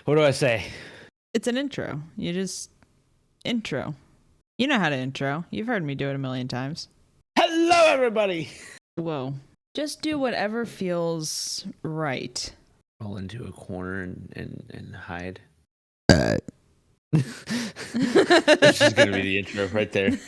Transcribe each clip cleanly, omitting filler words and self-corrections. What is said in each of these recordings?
What do I say? It's an intro. You just intro. You know how to intro. You've heard me do it a million times. Hello, everybody. Whoa. Just do whatever feels right. Roll into a corner and hide. This is going to be the intro right there.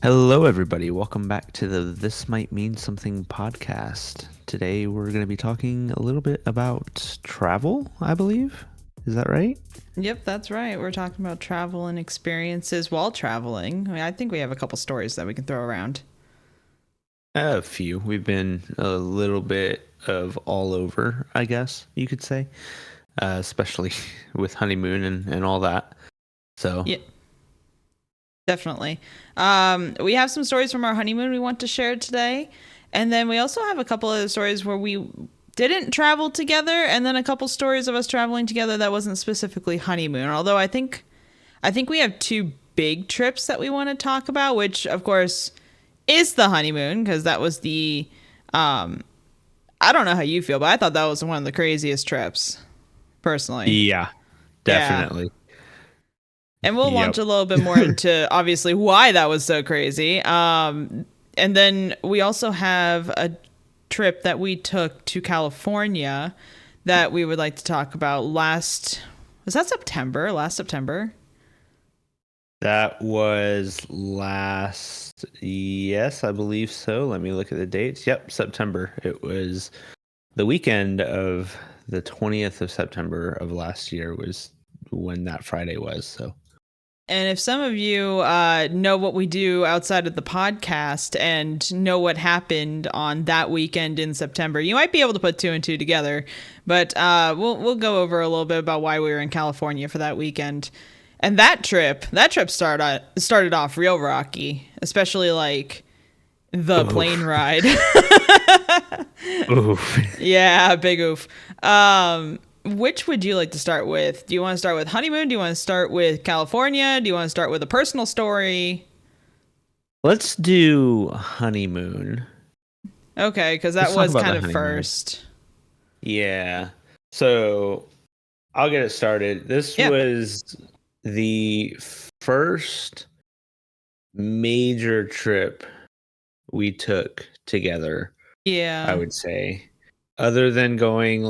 Hello, everybody. Welcome back to the This Might Mean Something podcast. Today, we're going to be talking a little bit about travel, I believe. Is that right? Yep, that's right. We're talking about travel and experiences while traveling. I think we have a couple stories that we can throw around. A few. We've been a little bit of all over, I guess you could say, especially with Honeymoon and all that. So, yeah. Definitely. We have some stories from our honeymoon we want to share today. And then we also have a couple of stories where we didn't travel together. And then a couple stories of us traveling together that wasn't specifically honeymoon. Although I think we have two big trips that we want to talk about, which of course is the honeymoon, because that was the, I don't know how you feel, but I thought that was one of the craziest trips personally. Yeah, definitely. Yeah. And we'll launch a little bit more into obviously why that was so crazy. And then we also have a trip that we took to California that we would like to talk about last September? That was yes, I believe so. Let me look at the dates. Yep, September. It was the weekend of the 20th of September of last year was when that Friday was, so. And if some of you know what we do outside of the podcast and know what happened on that weekend in September, you might be able to put two and two together. But we'll go over a little bit about why we were in California for that weekend. And that trip started off real rocky, especially like the plane ride. Oof. Yeah, big oof. Which would you like to start with? Do you want to start with honeymoon? Do you want to start with California? Do you want to start with a personal story? Let's do honeymoon. Okay, because that was kind of first. Yeah. So I'll get it started. This was the first major trip we took together. Yeah. I would say. Other than going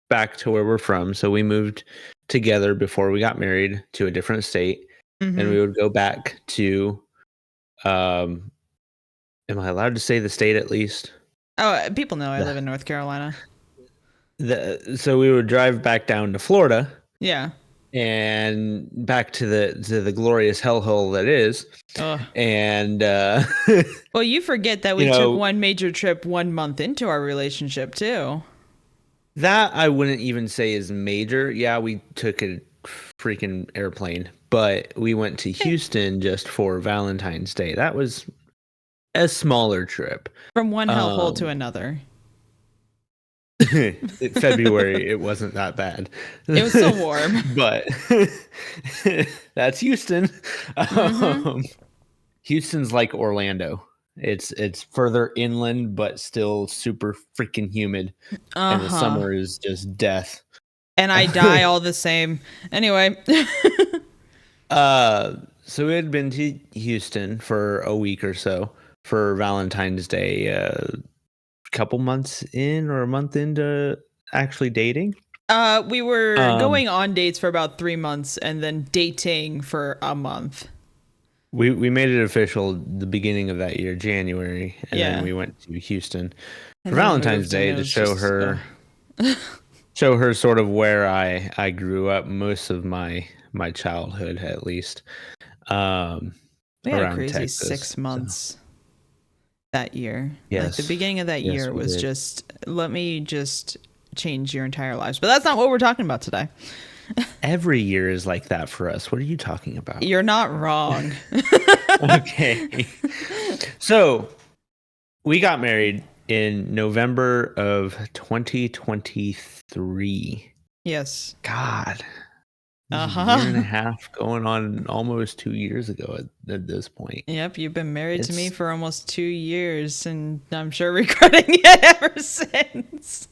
back to where we're from. So we moved together before we got married to a different state. Mm-hmm. And we would go back to am I allowed to say the state at least? Oh, people know I live in North Carolina. So we would drive back down to Florida. Yeah. And back to the glorious hellhole that is. Ugh. And well, you forget that we took one major trip 1 month into our relationship too. That I wouldn't even say is major. Yeah, we took a freaking airplane, but we went to Houston just for Valentine's Day. That was a smaller trip. From one hellhole to another. February, it wasn't that bad. It was still warm. But that's Houston. Mm-hmm. Houston's like Orlando. It's further inland, but still super freaking humid. And the summer is just death. And I die all the same. Anyway. So we had been to Houston for a week or so for Valentine's Day. A couple months in or a month into actually dating. We were going on dates for about 3 months and then dating for a month. We made it official the beginning of that year, January, and then we went to Houston for Valentine's Day to show her sort of where I grew up most of my childhood, at least. We had a crazy Texas, 6 months that year. Yes. Like the beginning of that year was just, let me just change your entire lives. But that's not what we're talking about today. Every year is like that for us. What are you talking about? You're not wrong. Okay. So we got married in November of 2023. Yes. God. This is a year and a half, going on almost 2 years ago at this point. Yep, you've been married to me for almost 2 years, and I'm sure regretting it ever since.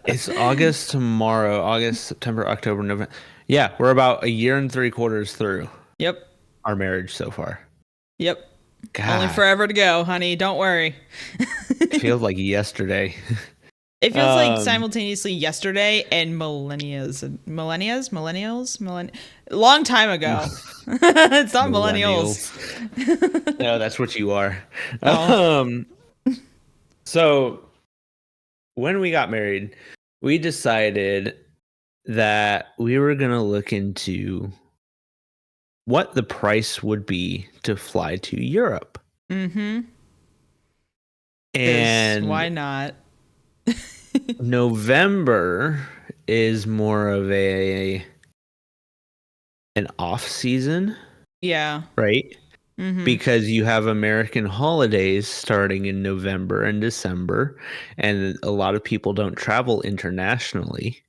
It's August tomorrow. August, September, October, November. Yeah, we're about a year and 3/4 through. Yep. Our marriage so far. Yep. God. Only forever to go, honey. Don't worry. It feels like yesterday. It feels like simultaneously yesterday and millennials. Long time ago. It's not millennials. No, that's what you are. Oh. So when we got married, we decided that we were going to look into what the price would be to fly to Europe. Mm-hmm. And why not? November is more of an off season. Yeah. Right? Mm-hmm. Because you have American holidays starting in November and December, and a lot of people don't travel internationally.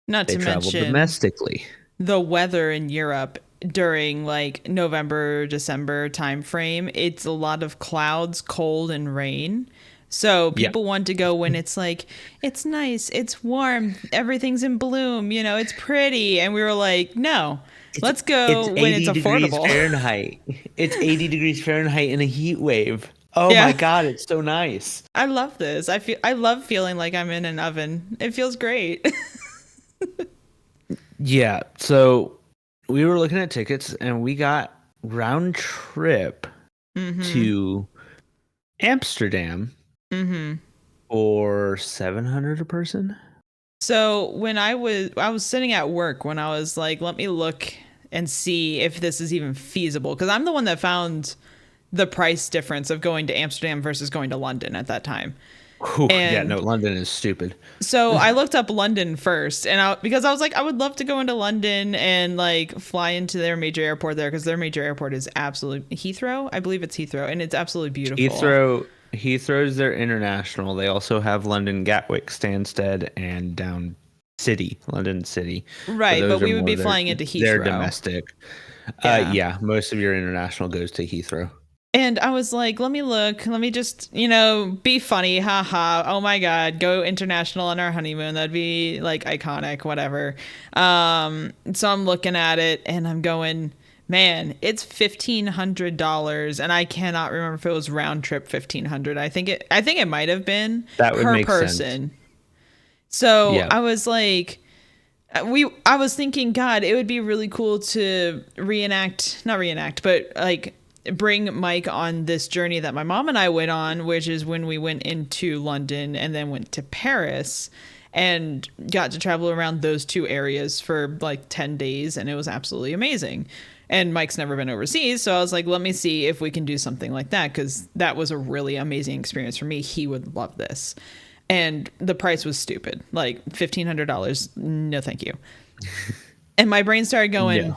Not to travel mention domestically. The weather in Europe during like November, December time frame, it's a lot of clouds, cold, and rain. So people want to go when it's like, it's nice, it's warm, everything's in bloom, it's pretty. And we were like, no, let's go when it's affordable. Fahrenheit. It's 80 degrees Fahrenheit in a heat wave. Oh my God, it's so nice. I love this. I love feeling like I'm in an oven. It feels great. Yeah. So we were looking at tickets and we got round trip to Amsterdam. Or $700 a person. So when I was sitting at work when I was like, let me look and see if this is even feasible, because I'm the one that found the price difference of going to Amsterdam versus going to London at that time. London is stupid. So I looked up London first, and because I was like, I would love to go into London and like fly into their major airport there, because their major airport is absolutely Heathrow. I believe it's Heathrow, and it's absolutely beautiful. Heathrow's their international. They also have London Gatwick, Stansted, and London City. Right, but we would be flying into Heathrow. They're domestic. Yeah, most of your international goes to Heathrow. And I was like, let me look. Let me just, be funny. Haha. Oh my God. Go international on our honeymoon. That'd be like iconic, whatever. So I'm looking at it and I'm going, man, it's $1,500, and I cannot remember if it was round trip $1,500. I think it might have been per person. Sense. So I was like, I was thinking, God, it would be really cool to not reenact, but like bring Mike on this journey that my mom and I went on, which is when we went into London and then went to Paris and got to travel around those two areas for like 10 days, and it was absolutely amazing. And Mike's never been overseas, so I was like, let me see if we can do something like that, because that was a really amazing experience for me. He would love this. And the price was stupid. Like $1,500. No, thank you. And my brain started going,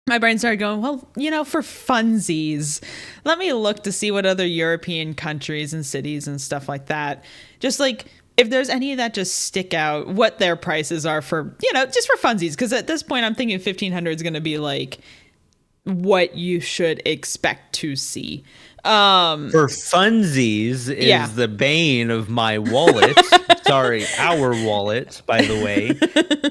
well, for funsies, let me look to see what other European countries and cities and stuff like that, just like if there's any that just stick out, what their prices are for, just for funsies. Because at this point, I'm thinking 1,500 is going to be like what you should expect to see. For funsies is the bane of my wallet. Sorry, our wallet, by the way,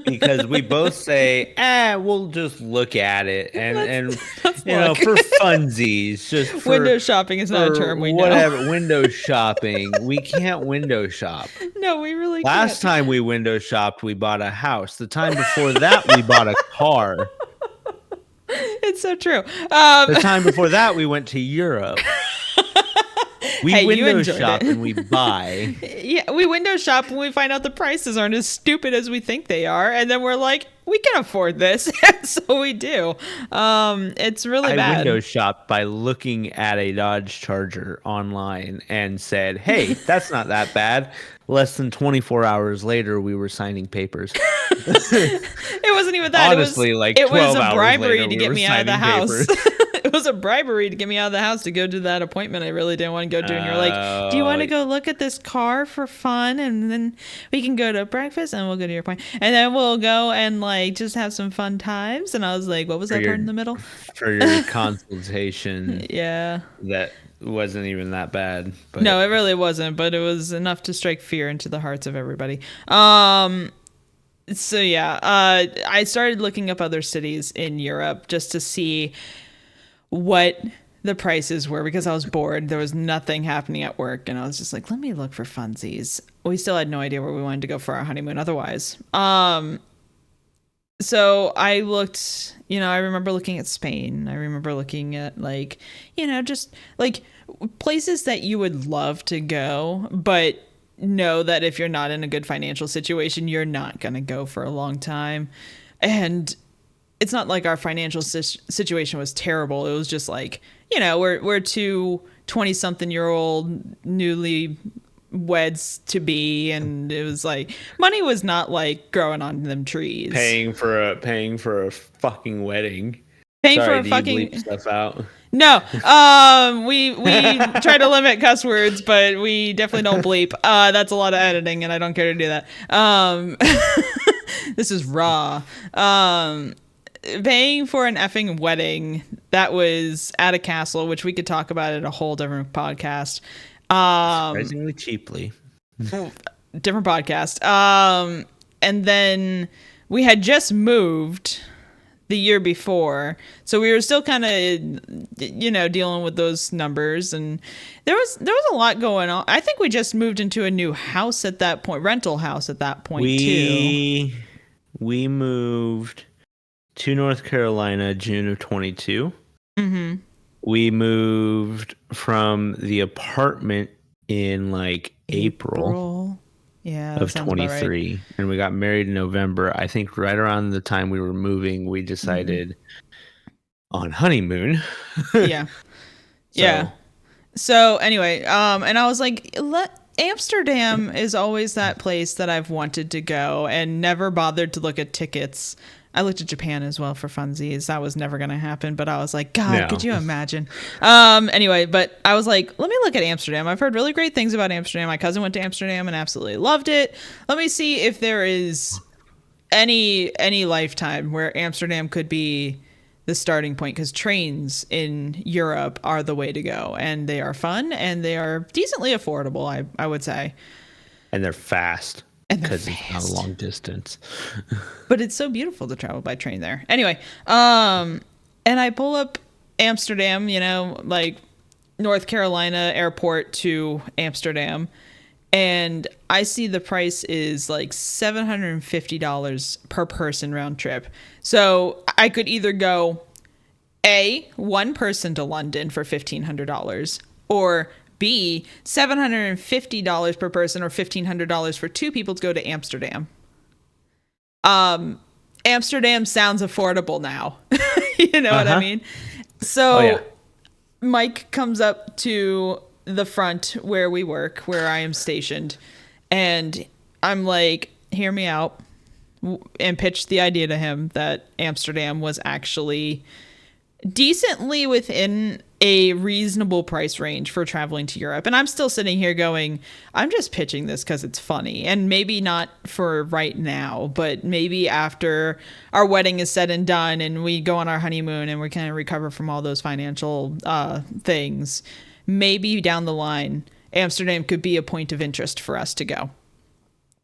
because we both say, we'll just look at it, and for funsies, just for window shopping is not a term we know. Whatever, window shopping, we can't window shop. No, we really can't. Last time we window shopped, we bought a house. The time before that, we bought a car. It's so true. The time before that, we went to Europe. We window shop and we buy. Yeah, we window shop when we find out the prices aren't as stupid as we think they are, and then we're like, we can afford this, so we do. It's really bad. I window shopped by looking at a Dodge Charger online and said, "Hey, that's not that bad." Less than 24 hours later, we were signing papers. It wasn't even that. Honestly, it was a bribery to get me out of the house. It was a bribery to get me out of the house to go to that appointment I really didn't want to go to. And you're like, do you want to go look at this car for fun? And then we can go to breakfast and we'll go to your appointment. And then we'll go and like just have some fun times. And I was like, what was that part in the middle? For your consultation. Yeah. That wasn't even that bad. But. No, it really wasn't. But it was enough to strike fear into the hearts of everybody. So yeah, I started looking up other cities in Europe just to see what the prices were because I was bored. There was nothing happening at work, and I was just like, let me look for funsies. We still had no idea where we wanted to go for our honeymoon otherwise. So I looked, I remember looking at Spain. I remember looking at like, just like places that you would love to go, but know that if you're not in a good financial situation, you're not going to go for a long time. And it's not like our financial situation was terrible. It was just like, we're two 20-something-year-old newly weds to be, and it was like money was not like growing on them trees. Paying for a fucking wedding. Paying for a fucking bleep stuff out. No, we try to limit cuss words, but we definitely don't bleep. That's a lot of editing, and I don't care to do that. This is raw. Paying for an effing wedding that was at a castle, which we could talk about at a whole different podcast. Surprisingly cheaply. Different podcast. And then we had just moved the year before, so we were still kind of dealing with those numbers, and there was a lot going on. I think we just moved into a new house at that point, rental house at that point. We moved to North Carolina June of 22. Mm-hmm. We moved from the apartment in like April. Yeah, of 23, right. And we got married in November. I think right around the time we were moving, we decided on honeymoon. Yeah. Yeah. So anyway, and I was like, Amsterdam is always that place that I've wanted to go and never bothered to look at tickets. I looked at Japan as well for funsies. That was never going to happen, but I was like, God, no. Could you imagine? Anyway, but I was like, let me look at Amsterdam. I've heard really great things about Amsterdam. My cousin went to Amsterdam and absolutely loved it. Let me see if there is any lifetime where Amsterdam could be the starting point, because trains in Europe are the way to go, and they are fun and they are decently affordable, I would say. And they're fast. Because it's not a long distance. But it's so beautiful to travel by train there. Anyway, and I pull up Amsterdam, like North Carolina airport to Amsterdam, and I see the price is like $750 per person round trip. So I could either go one person to London for $1,500, or B, $750 per person, or $1,500 for two people to go to Amsterdam. Amsterdam sounds affordable now. You know what I mean? So Mike comes up to the front where we work, where I am stationed, and I'm like, hear me out, and pitched the idea to him that Amsterdam was actually decently within a reasonable price range for traveling to Europe. And I'm still sitting here going, I'm just pitching this because it's funny, and maybe not for right now, but maybe after our wedding is said and done and we go on our honeymoon and we kind of recover from all those financial things, maybe down the line Amsterdam could be a point of interest for us to go.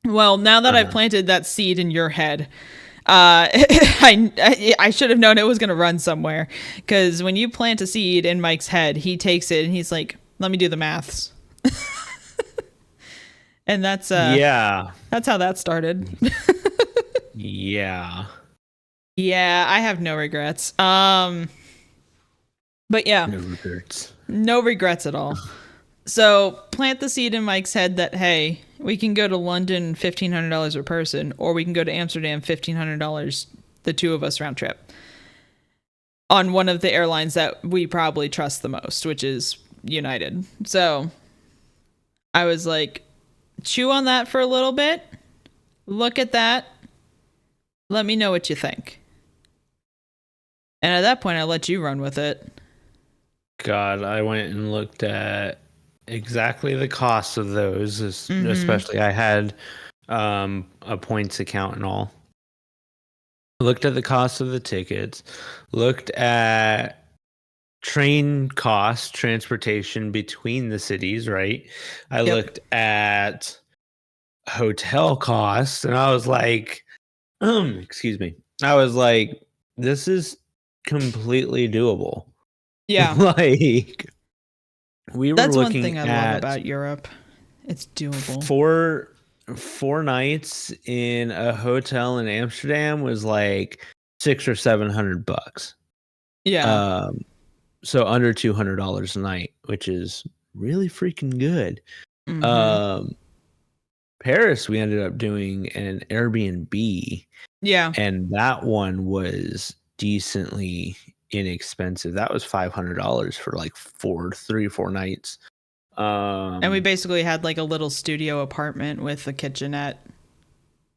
Well, now that I've planted that seed in your head, I should have known it was going to run somewhere, because when you plant a seed in Mike's head, he takes it and he's like, let me do the maths. And that's how that started. Yeah, I have no regrets. But yeah, no regrets at all. So plant the seed in Mike's head that, hey, we can go to London $1,500 per person, or we can go to Amsterdam $1,500, the two of us round trip, on one of the airlines that we probably trust the most, which is United. So I was like, chew on that for a little bit. Look at that. Let me know what you think. And at that point, I let you run with it. God, I went and looked at exactly the cost of those, especially I had a points account and all. Looked at the cost of the tickets, looked at train costs, transportation between the cities, right? I looked at hotel costs, and I was like, excuse me. I was like, this is completely doable. Yeah. Like, we were That's looking one thing I love about Europe. It's doable. Four nights in a hotel in Amsterdam was like $600 or $700. Yeah. So under $200 a night, which is really freaking good. Paris, we ended up doing an Airbnb. Yeah. And that one was decently inexpensive. That was $500 for like 3 or 4 nights. And we basically had like a little studio apartment with a kitchenette.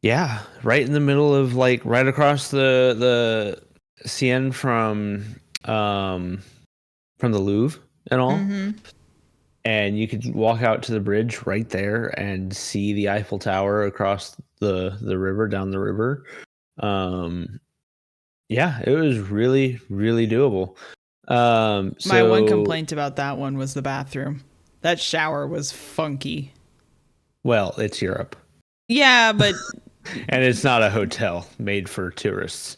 Yeah, right in the middle of like right across the Seine from the Louvre and all. And you could walk out to the bridge right there and see the Eiffel Tower across the river, down the river. Yeah, it was really, really doable. My one complaint about that one was the bathroom. That shower was funky. Well, it's Europe. Yeah, but and it's not a hotel made for tourists.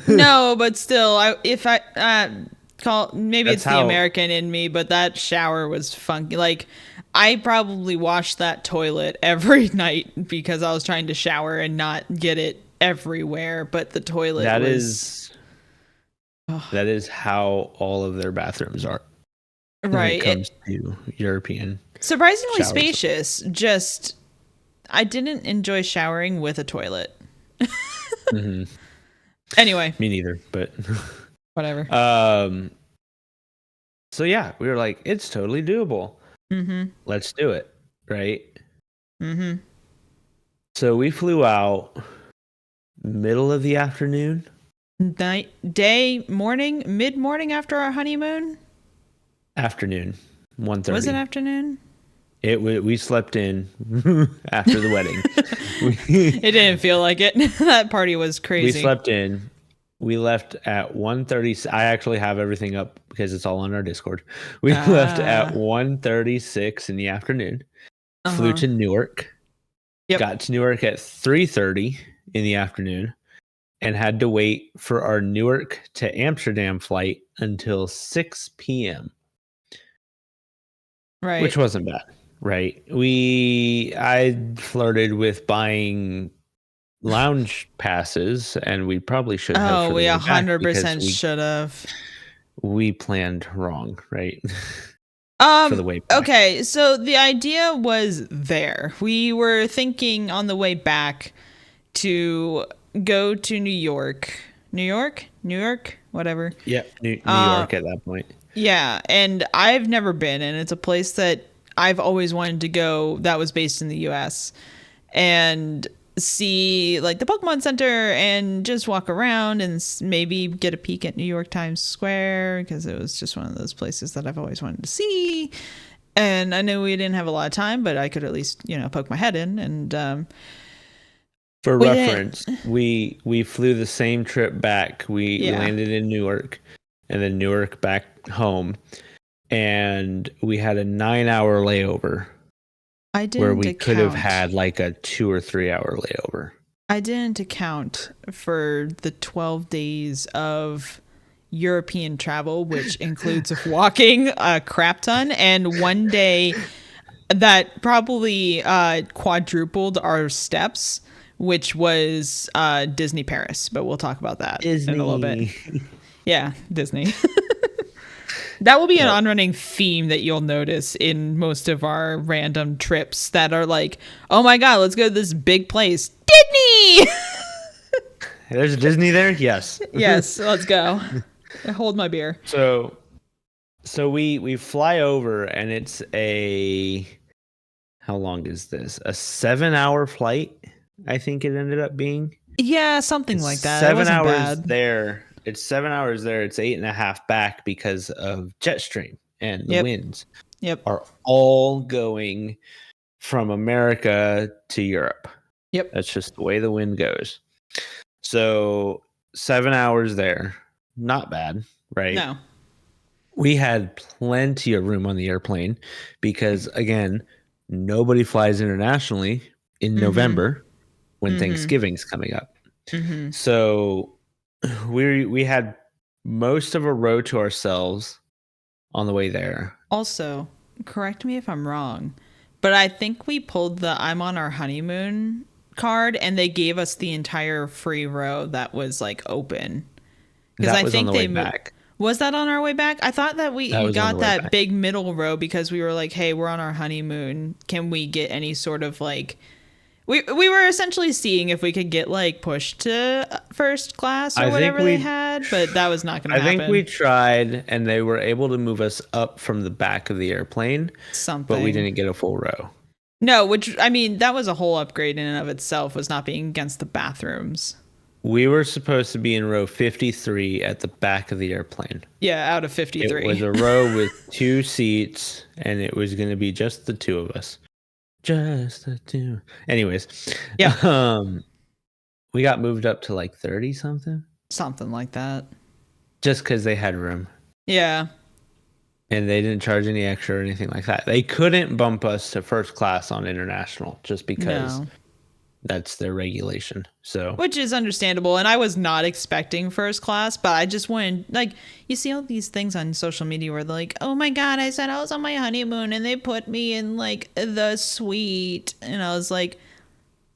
No, but still, maybe it's the American in me, but that shower was funky. Like, I probably washed that toilet every night because I was trying to shower and not get it everywhere. But the toilet that is how all of their bathrooms are. Right. When it comes to European. Surprisingly spacious. Just, I didn't enjoy showering with a toilet. Anyway. Me neither, but whatever. So yeah, we were like, it's totally doable. Let's do it, right? So we flew out middle of the afternoon. Night, day, morning, mid-morning after our honeymoon? Afternoon, 1:30. Was it afternoon? We slept in after the wedding. It didn't feel like it. That party was crazy. We slept in. We left at 1:30. I actually have everything up because it's all on our Discord. We left at 1:36 in the afternoon. Flew to Newark. Got to Newark at 3:30 in the afternoon. And had to wait for our Newark to Amsterdam flight until 6 p.m. Right. Which wasn't bad, right? I flirted with buying lounge passes, and we probably should have. Oh, we 100% should have. We planned wrong, right? For the way back. Okay, so the idea was there. We were thinking on the way back to go to New York, whatever. Yeah, New York at that point. Yeah, and I've never been, and it's a place that I've always wanted to go that was based in the US and see like the Pokemon Center and just walk around and maybe get a peek at New York Times Square because it was just one of those places that I've always wanted to see. And I knew we didn't have a lot of time, but I could at least, poke my head in and for reference, we flew the same trip back. We landed in Newark and then Newark back home. And we had a 9-hour layover. Where we could have had like a 2 or 3 hour layover. I didn't account for the 12 days of European travel, which includes walking a crap ton and one day that probably quadrupled our steps, which was Disney Paris, but we'll talk about that in a little bit. Yeah, Disney. That will be an on-running theme that you'll notice in most of our random trips that are like, oh my God, let's go to this big place. Disney! There's a Disney there? Yes. Yes, let's go. Hold my beer. So we fly over and it's how long is this? A 7-hour flight, I think it ended up being. Yeah, something like that. 7 hours there. it's 7 hours there. It's 8.5 back because of jet stream and the winds are all going from America to Europe. Yep. That's just the way the wind goes. So 7 hours there. Not bad, right? No. We had plenty of room on the airplane because, again, nobody flies internationally in November when Thanksgiving's coming up. So we had most of a row to ourselves on the way there. Also, correct me if I'm wrong, but I think we pulled the I'm on our honeymoon card and they gave us the entire free row that was like open. Because I think on the way back. Was that on our way back? I thought that we got that big middle row because we were like, hey, we're on our honeymoon. Can we get any sort of like... We were essentially seeing if we could get like pushed to first class or whatever they had, but that was not going to happen. I think we tried and they were able to move us up from the back of the airplane. But we didn't get a full row. No, which, I mean, that was a whole upgrade in and of itself, was not being against the bathrooms. We were supposed to be in row 53 at the back of the airplane. Yeah, out of 53. It was a row with 2 seats, and it was going to be just the 2 of us. Just the 2. Anyways. Yeah. We got moved up to like 30 something. Something like that. Just because they had room. Yeah. And they didn't charge any extra or anything like that. They couldn't bump us to first class on international just because... No. That's their regulation. So, which is understandable, and I was not expecting first class, but I just wanted, like, you see all these things on social media where they're like, oh my god, I said I was on my honeymoon and they put me in like the suite, and I was like,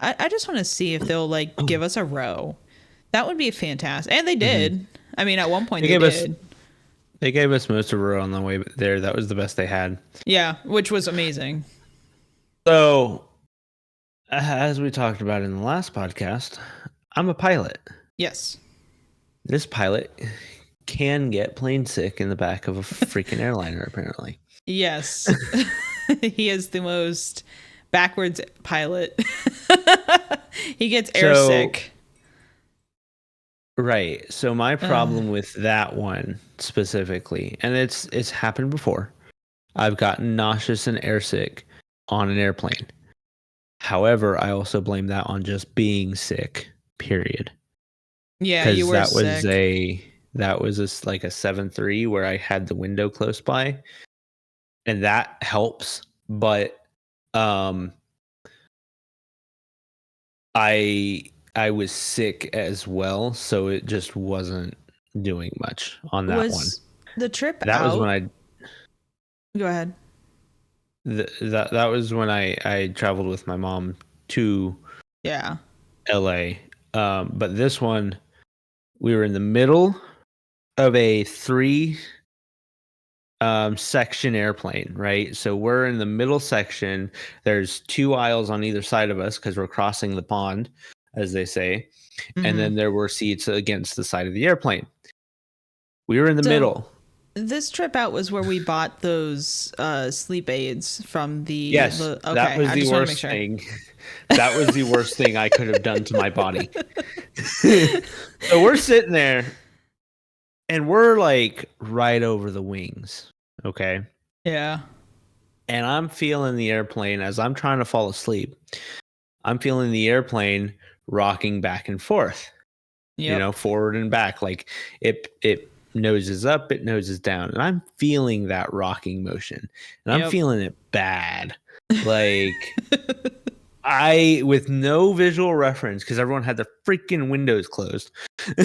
I just want to see if they'll like give us a row. That would be fantastic. And they did. I mean, at one point they did. They gave us most of a row on the way there. That was the best they had. Yeah, which was amazing. So, as we talked about in the last podcast, I'm a pilot. Yes. This pilot can get plane sick in the back of a freaking airliner, apparently. Yes. He is the most backwards pilot. He gets air sick. Right. So my problem with that one specifically, and it's happened before, I've gotten nauseous and airsick on an airplane. However, I also blame that on just being sick, period. Yeah, you were sick. That was like a 7.3 where I had the window close by, and that helps. But I was sick as well, so it just wasn't doing much on that one. The trip that out? Was when I... Go ahead. That was when I traveled with my mom to LA. But this one, we were in the middle of a 3 section airplane, right? So we're in the middle section. There's 2 aisles on either side of us because we're crossing the pond, as they say. Mm-hmm. And then there were seats against the side of the airplane. We were in the middle. This trip out was where we bought those sleep aids from the... Yes, that was the worst thing. That was the worst thing I could have done to my body. So we're sitting there, and we're like right over the wings, okay? Yeah. And I'm feeling the airplane as I'm trying to fall asleep. I'm feeling the airplane rocking back and forth, forward and back. Like it noses up, it noses down, and I'm feeling that rocking motion, and I'm feeling it bad. Like with no visual reference, because everyone had their freaking windows closed, and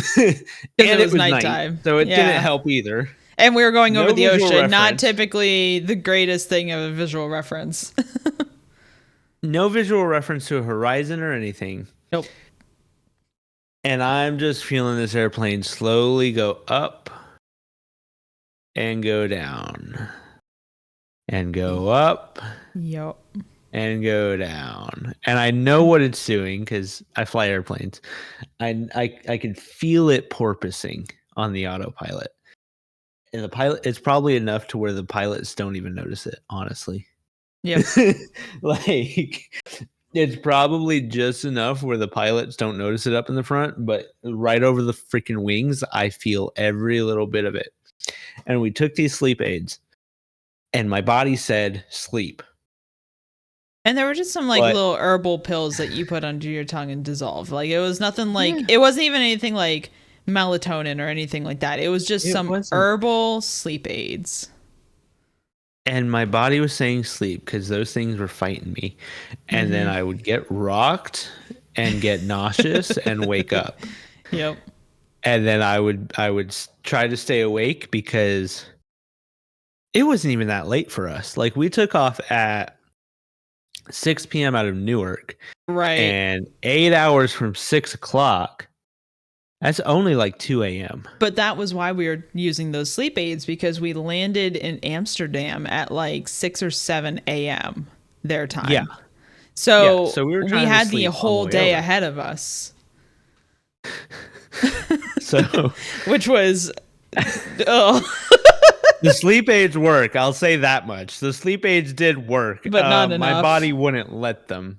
it was nighttime, so it didn't help either. And we were going over the ocean, reference. Not typically the greatest thing of a visual reference. No visual reference to a horizon or anything. Nope. And I'm just feeling this airplane slowly go up and go down and go up and go down. And I know what it's doing because I fly airplanes. I can feel it porpoising on the autopilot. And the pilot, it's probably enough to where the pilots don't even notice it, honestly. Yeah. Like It's probably just enough where the pilots don't notice it up in the front, but right over the freaking wings, I feel every little bit of it. And we took these sleep aids, and my body said sleep. And there were just some like little herbal pills that you put under your tongue and dissolve. Like it was nothing like it wasn't even anything like melatonin or anything like that. It was just herbal sleep aids. And my body was saying sleep because those things were fighting me. And then I would get rocked and get nauseous and wake up. Yep. And then I would try to stay awake because it wasn't even that late for us. Like we took off at 6 p.m. out of Newark. Right. And 8 hours from 6 o'clock. That's only like 2 a.m. But that was why we were using those sleep aids, because we landed in Amsterdam at like 6 or 7 a.m. their time. Yeah. So we had the whole day ahead of us. So, which was, the sleep aids work. I'll say that much. The sleep aids did work, but not enough. My body wouldn't let them.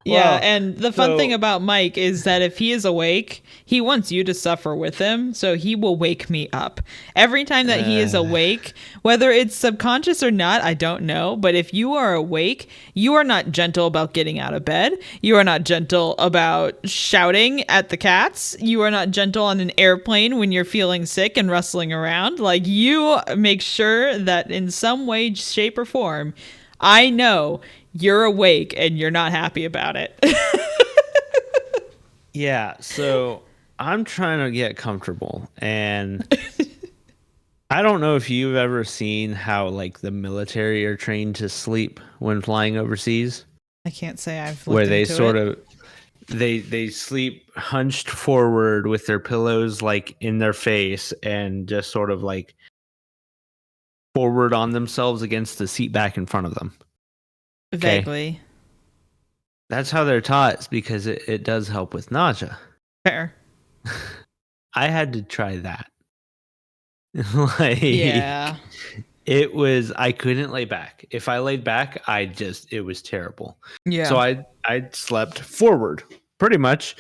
Yeah, and the fun thing about Mike is that if he is awake, he wants you to suffer with him, so he will wake me up. Every time that he is awake, whether it's subconscious or not, I don't know, but if you are awake, you are not gentle about getting out of bed. You are not gentle about shouting at the cats. You are not gentle on an airplane when you're feeling sick and rustling around. Like, you make sure that in some way, shape, or form, I know you're awake and you're not happy about it. Yeah, so I'm trying to get comfortable, and I don't know if you've ever seen how like the military are trained to sleep when flying overseas. I can't say I've looked where they into sort it. of they sleep hunched forward with their pillows like in their face and just sort of like forward on themselves against the seat back in front of them. Vaguely. That's how they're taught. It's because it does help with nausea. Fair. I had to try that. Yeah. It was, I couldn't lay back. If I laid back, it was terrible. Yeah. So I slept forward pretty much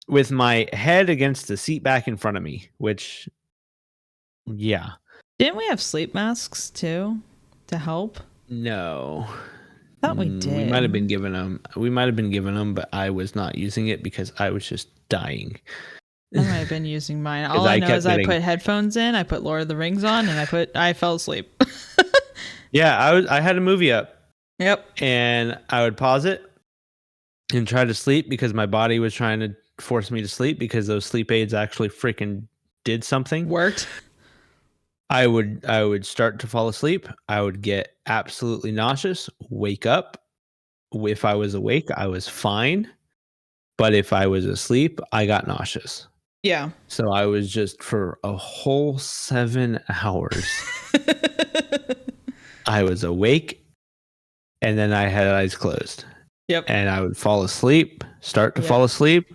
with my head against the seat back in front of me, which, yeah. Didn't we have sleep masks too to help? No. I thought we did. We might have been given them, but I was not using it because I was just dying. I might have been using mine. All I know is I put headphones in, I put Lord of the Rings on, and I fell asleep. Yeah, I had a movie up. Yep. And I would pause it and try to sleep because my body was trying to force me to sleep because those sleep aids actually freaking did something. Worked. I would start to fall asleep. I would get absolutely nauseous, wake up. If I was awake, I was fine. But if I was asleep, I got nauseous. Yeah. So I was just for a whole 7 hours. I was awake and then I had eyes closed. Yep. And I would fall asleep, fall asleep.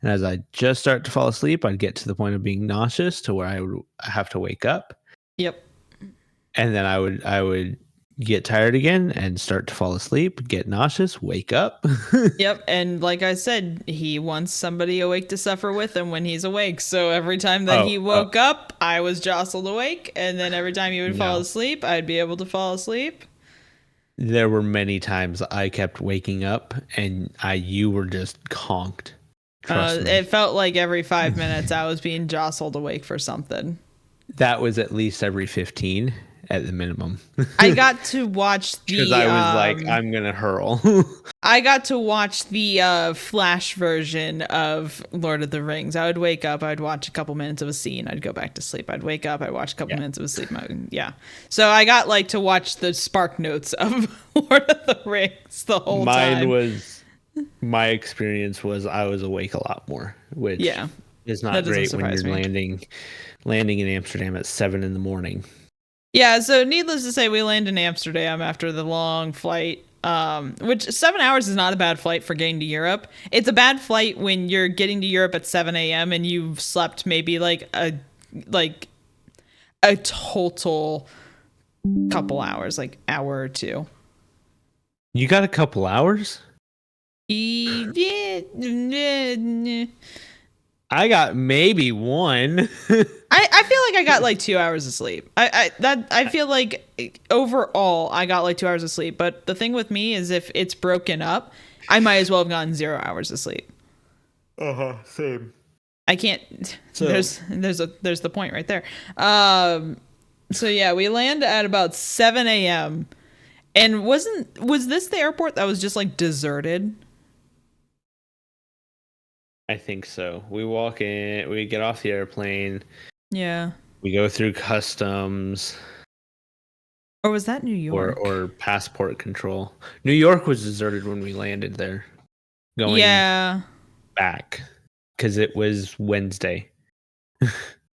And as I just start to fall asleep, I'd get to the point of being nauseous to where I would have to wake up. Yep. And then I would get tired again and start to fall asleep, get nauseous, wake up. Yep. And like I said, he wants somebody awake to suffer with him when he's awake. So every time that he woke up, I was jostled awake. And then every time he would fall asleep, I'd be able to fall asleep. There were many times I kept waking up and you were just conked. It felt like every 5 minutes I was being jostled awake for something. That was at least every 15 at the minimum. I got to watch the... Because I was like, I'm going to hurl. I got to watch the Flash version of Lord of the Rings. I would wake up, I'd watch a couple minutes of a scene, I'd go back to sleep. I'd wake up, I'd watch a couple minutes of a sleep. Yeah. So I got like to watch the Spark Notes of Lord of the Rings the whole time. My experience was I was awake a lot more, which is not great when you're landing in Amsterdam at 7 a.m. Yeah, so needless to say, we land in Amsterdam after the long flight, which 7 hours is not a bad flight for getting to Europe. It's a bad flight when you're getting to Europe at 7 a.m. and you've slept maybe like a total couple hours, like hour or two. You got a couple hours? Yeah. I got maybe one. I feel like I got like 2 hours of sleep. I feel like overall I got like 2 hours of sleep. But the thing with me is if it's broken up, I might as well have gotten 0 hours of sleep. Same. I can't. So. There's the point right there. So yeah, we land at about 7 a.m. And was this the airport that was just like deserted? I think so. We walk in, we get off the airplane. Yeah. We go through customs. Or was that New York? Or passport control. New York was deserted when we landed there. Going back. Because it was Wednesday.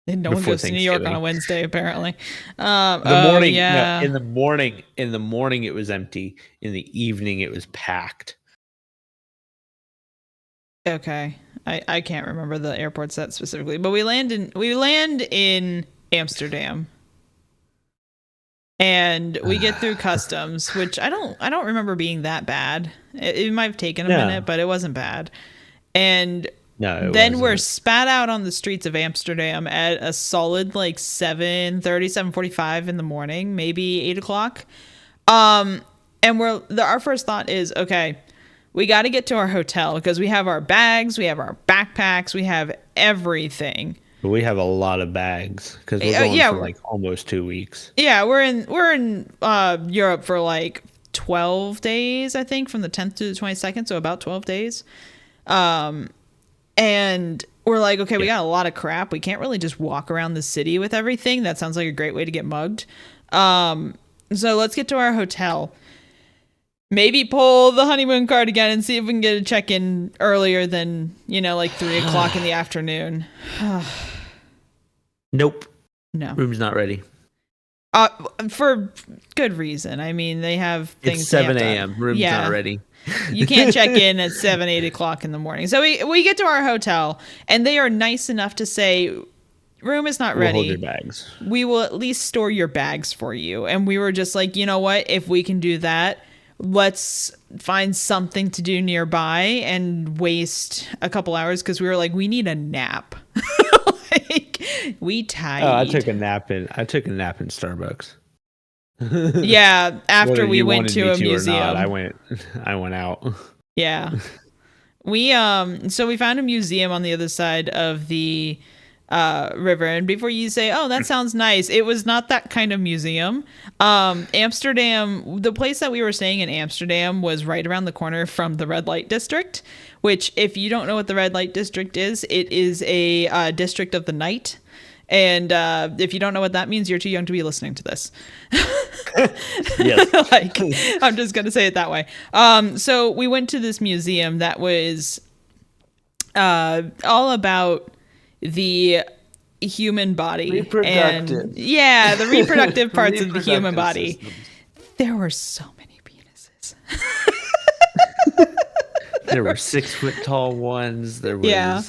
And no one goes to New York on a Wednesday, apparently. Morning, yeah. No, in the morning it was empty. In the evening it was packed. Okay. I can't remember the airport set specifically, but we land in Amsterdam. And we get through customs, which I don't remember being that bad. It might have taken a minute, but it wasn't bad. And then we're spat out on the streets of Amsterdam at a solid like 7:30, 7:45 in the morning, maybe 8 o'clock. And our first thought is, okay, we got to get to our hotel because we have our bags, we have our backpacks, we have everything. But we have a lot of bags because we're going for like almost 2 weeks. Yeah, we're in Europe for like 12 days, I think, from the 10th to the 22nd, so about 12 days. And we're like, okay, we got a lot of crap. We can't really just walk around the city with everything. That sounds like a great way to get mugged. So let's get to our hotel. Maybe pull the honeymoon card again and see if we can get a check-in earlier than, like 3 o'clock in the afternoon. Nope. No. Room's not ready. For good reason. I mean, they have things. It's 7 a.m. Room's not ready. You can't check in at 7, 8 o'clock in the morning. So we get to our hotel, and they are nice enough to say, room is not ready. We'll hold your bags. We will at least store your bags for you. And we were just like, you know what? If we can do that, let's find something to do nearby and waste a couple hours because we were like, we need a nap. We tired. I took a nap in Starbucks. Yeah, after we went to a museum. I went out. Yeah. So we found a museum on the other side of the river, and before you say, oh, that sounds nice, it was not that kind of museum. Amsterdam, the place that we were staying in Amsterdam was right around the corner from the red light district, which, if you don't know what the red light district is, it is a district of the night. And if you don't know what that means, you're too young to be listening to this. Yes. I'm just going to say it that way. So we went to this museum that was all about the human body. Reproductive. The reproductive parts of the human body. Systems. There were so many penises. There were 6 foot tall ones. There was... Yeah.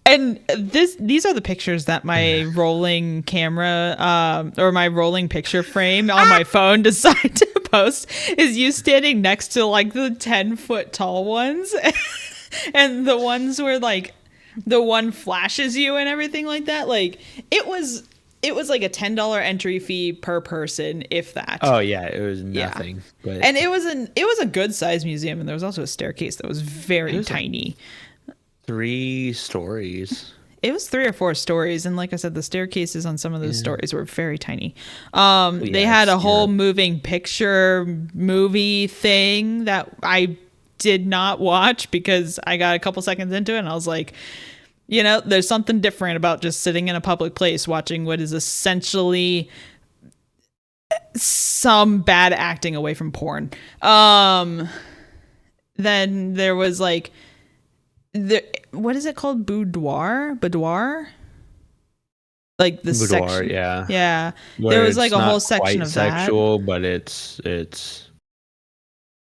And these are the pictures that my rolling camera or my rolling picture frame on my phone decided to post, is you standing next to like the 10-foot tall ones and the ones where like the one flashes you and everything like that. Like it was like a $10 entry fee per person, if that. Oh yeah, it was nothing. Yeah. But... And it was a good sized museum, and there was also a staircase that was very tiny. 3 stories. It was 3 or 4 stories, and like I said, the staircases on some of those stories were very tiny. They had a whole moving picture movie thing that I did not watch because I got a couple seconds into it and I was like, there's something different about just sitting in a public place watching what is essentially some bad acting away from porn. Then there was like what is it called? Boudoir? Like the boudoir, section. Yeah. There was like a whole section of sexual, that. But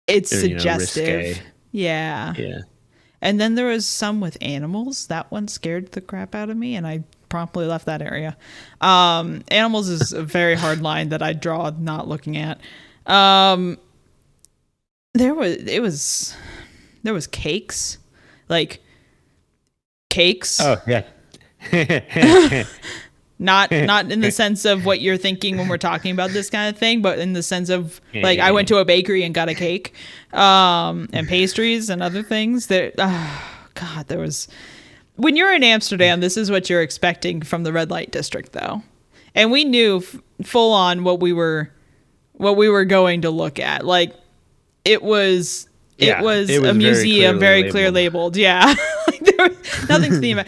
it's suggestive. Yeah. Yeah. And then there was some with animals. That one scared the crap out of me, and I promptly left that area. Animals is a very hard line that I draw not looking at. there was cakes, like cakes. Oh yeah. Not in the sense of what you're thinking when we're talking about this kind of thing, but in the sense of like I went to a bakery and got a cake, and pastries and other things. There, God, there was. When you're in Amsterdam, this is what you're expecting from the red light district, though, and we knew full on what we were going to look at. Like it was a museum, very clear labeled. Yeah, like there was nothing to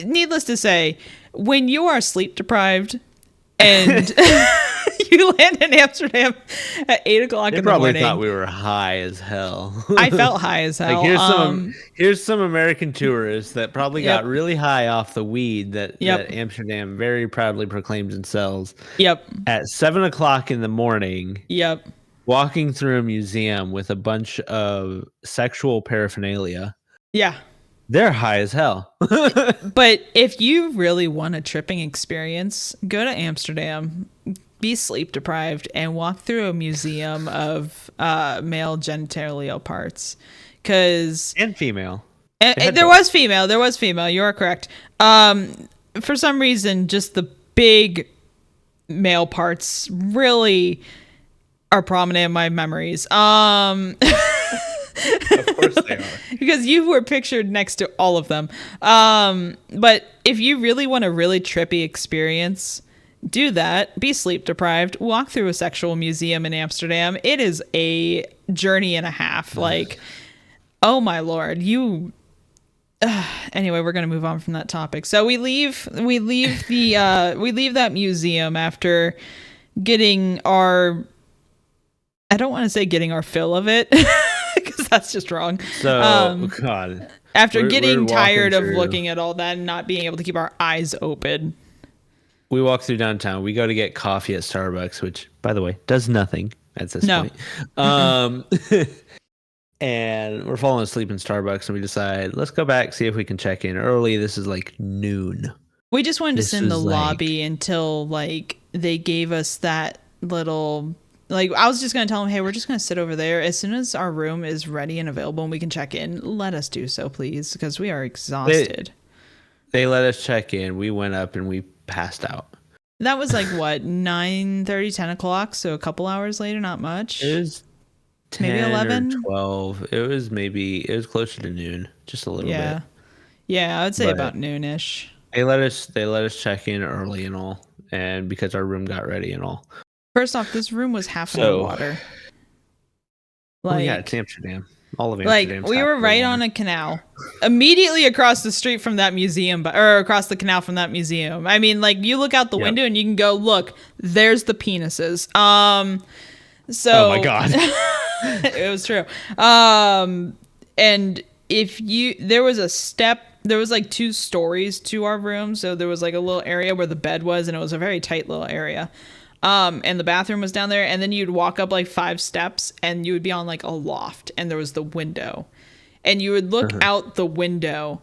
needless to say, when you are sleep deprived and you land in Amsterdam at 8 o'clock in the morning. They probably thought we were high as hell. I felt high as hell. Like here's some American tourists that probably got really high off the weed that Amsterdam very proudly proclaims and sells. Yep. At 7 o'clock in the morning. Yep. Walking through a museum with a bunch of sexual paraphernalia. Yeah. They're high as hell. But if you really want a tripping experience, go to Amsterdam, be sleep deprived, and walk through a museum of male genitalia parts. And female. There was female. You are correct. For some reason, just the big male parts really are prominent in my memories. Of course they are. Because you were pictured next to all of them. But if you really want a really trippy experience, do that. Be sleep deprived. Walk through a sexual museum in Amsterdam. It is a journey and a half. Like, oh my Lord, anyway, we're gonna move on from that topic. So we leave that museum after getting our. I don't want to say getting our fill of it. Because that's just wrong. So, God. After getting tired of looking at all that and not being able to keep our eyes open. We walk through downtown. We go to get coffee at Starbucks, which, by the way, does nothing at this point. And we're falling asleep in Starbucks, and we decide, let's go back, see if we can check in early. This is like noon. We just wanted to sit in the lobby until, like, they gave us that little... Like, I was just going to tell them, hey, we're just going to sit over there. As soon as our room is ready and available and we can check in, let us do so, please, because we are exhausted. They let us check in. We went up and we passed out. That was like, what, 9:30, 10 o'clock? So a couple hours later, not much? It was 10 maybe 11? or 12. It was closer to noon, just a little bit. Yeah, I would say about noonish. They let us check in early and all, and because our room got ready and all. First off, this room was half underwater. Like, yeah, it's Amsterdam. All of Amsterdam. Like, we were right on a canal, immediately across the street from that museum, or across the canal from that museum. I mean, like, you look out the window and you can go, look, there's the penises. So, oh my God, it was true. And there was a step. There was like 2 stories to our room, so there was like a little area where the bed was, and it was a very tight little area. And the bathroom was down there, and then you'd walk up like 5 steps and you would be on like a loft, and there was the window, and you would look out the window,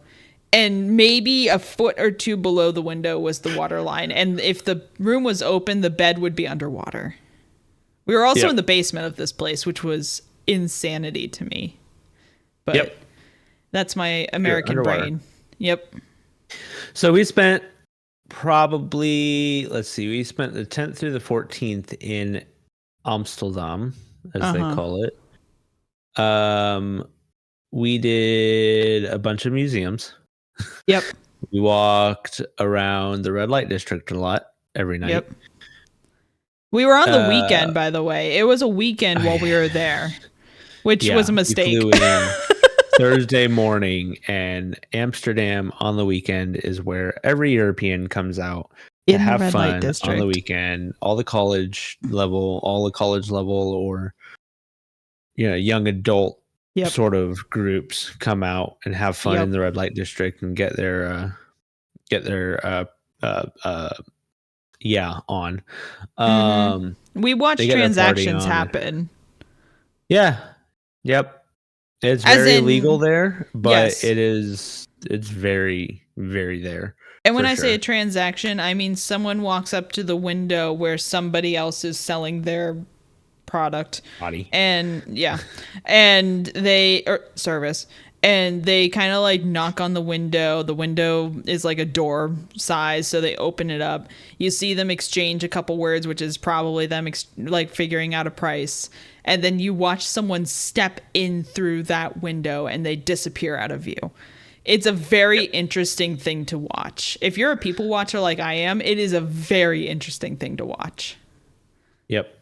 and maybe a foot or 2 below the window was the water line. And if the room was open, the bed would be underwater. We were also in the basement of this place, which was insanity to me, but that's my American brain. Yep. So we spent we spent the 10th through the 14th in Amsterdam, as they call it. We did a bunch of museums. Yep. We walked around the red light district a lot every night. Yep. We were on the weekend, by the way. It was a weekend while we were there, which was a mistake. We flew in Thursday morning, and Amsterdam on the weekend is where every European comes out to have fun on the weekend. All the college level, or young adult sort of groups come out and have fun in the red light district and get their on. We watched transactions happen. Yeah. Yep. It's very legal there, but it's very, very there. And when I say a transaction, I mean someone walks up to the window where somebody else is selling their product. Body. And and service. And they kind of like knock on the window. The window is like a door size, so they open it up. You see them exchange a couple words, which is probably them like figuring out a price. And then you watch someone step in through that window and they disappear out of view. It's a very interesting thing to watch. If you're a people watcher like I am, it is a very interesting thing to watch. Yep.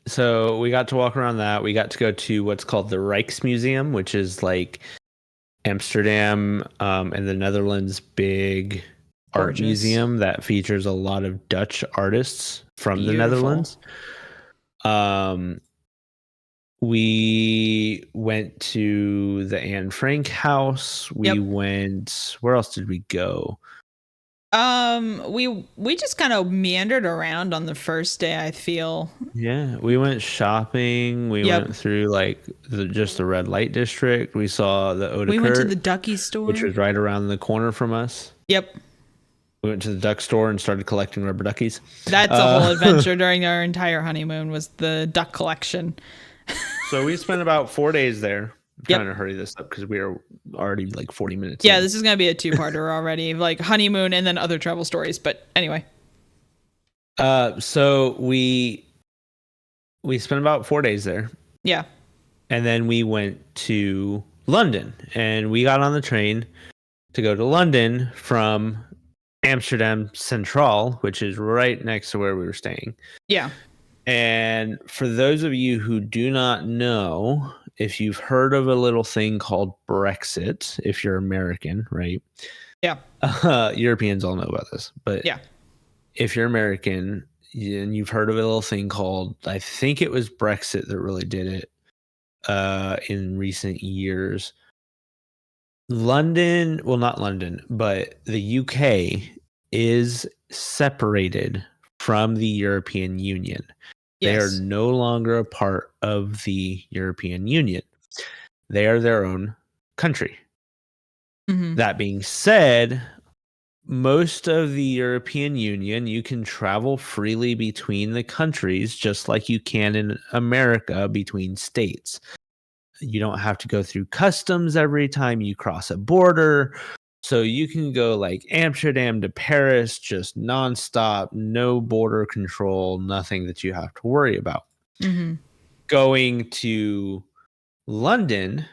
So we got to walk around that. We got to go to what's called the Rijksmuseum, which is like Amsterdam and the Netherlands' big art museum that features a lot of Dutch artists from the Netherlands. We went to the Anne Frank house. We went. Where else did we go? We just kind of meandered around on the first day, I feel. Yeah, we went shopping. We went through like just the red light district. We saw the Eau de We went to Kurt, the ducky store, which was right around the corner from us. Yep. We went to the duck store and started collecting rubber duckies. That's a whole adventure during our entire honeymoon was the duck collection. So we spent about 4 days there. I'm trying to hurry this up because we are already like 40 minutes in. in. This is going to be a two-parter already, like honeymoon and then other travel stories. But anyway. So we spent about 4 days there. Yeah. And then we went to London and we got on the train to go to London from Amsterdam Central, which is right next to where we were staying. Yeah. And for those of you who do not know, if you've heard of a little thing called Brexit, if you're American, right? Yeah. Europeans all know about this, but yeah, if you're American and you've heard of a little thing called, I think it was Brexit that really did it in recent years. London, well, not London, but the UK is separated from the European Union. They are no longer a part of the European Union. They are their own country. Mm-hmm. That being said, most of the European Union, you can travel freely between the countries, just like you can in America between states. You don't have to go through customs every time you cross a border. So you can go like Amsterdam to Paris, just nonstop, no border control, nothing that you have to worry about. Mm-hmm. Going to London,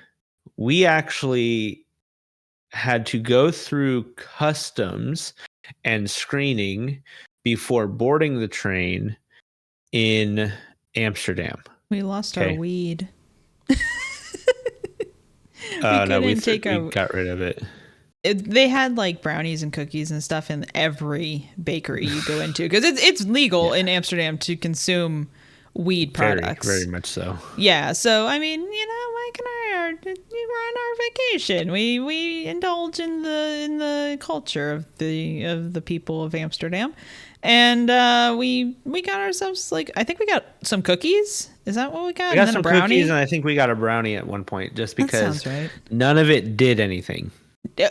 we actually had to go through customs and screening before boarding the train in Amsterdam. We lost our weed. No, we got rid of it. They had like brownies and cookies and stuff in every bakery you go into because it's legal in Amsterdam to consume weed products. Very much so. Yeah. So I mean, Mike and I we're on our vacation. We indulge in the culture of the people of Amsterdam, and we got ourselves like I think we got some cookies. Is that what we got? We got some cookies, and I think we got a brownie at one point, just because none of it did anything.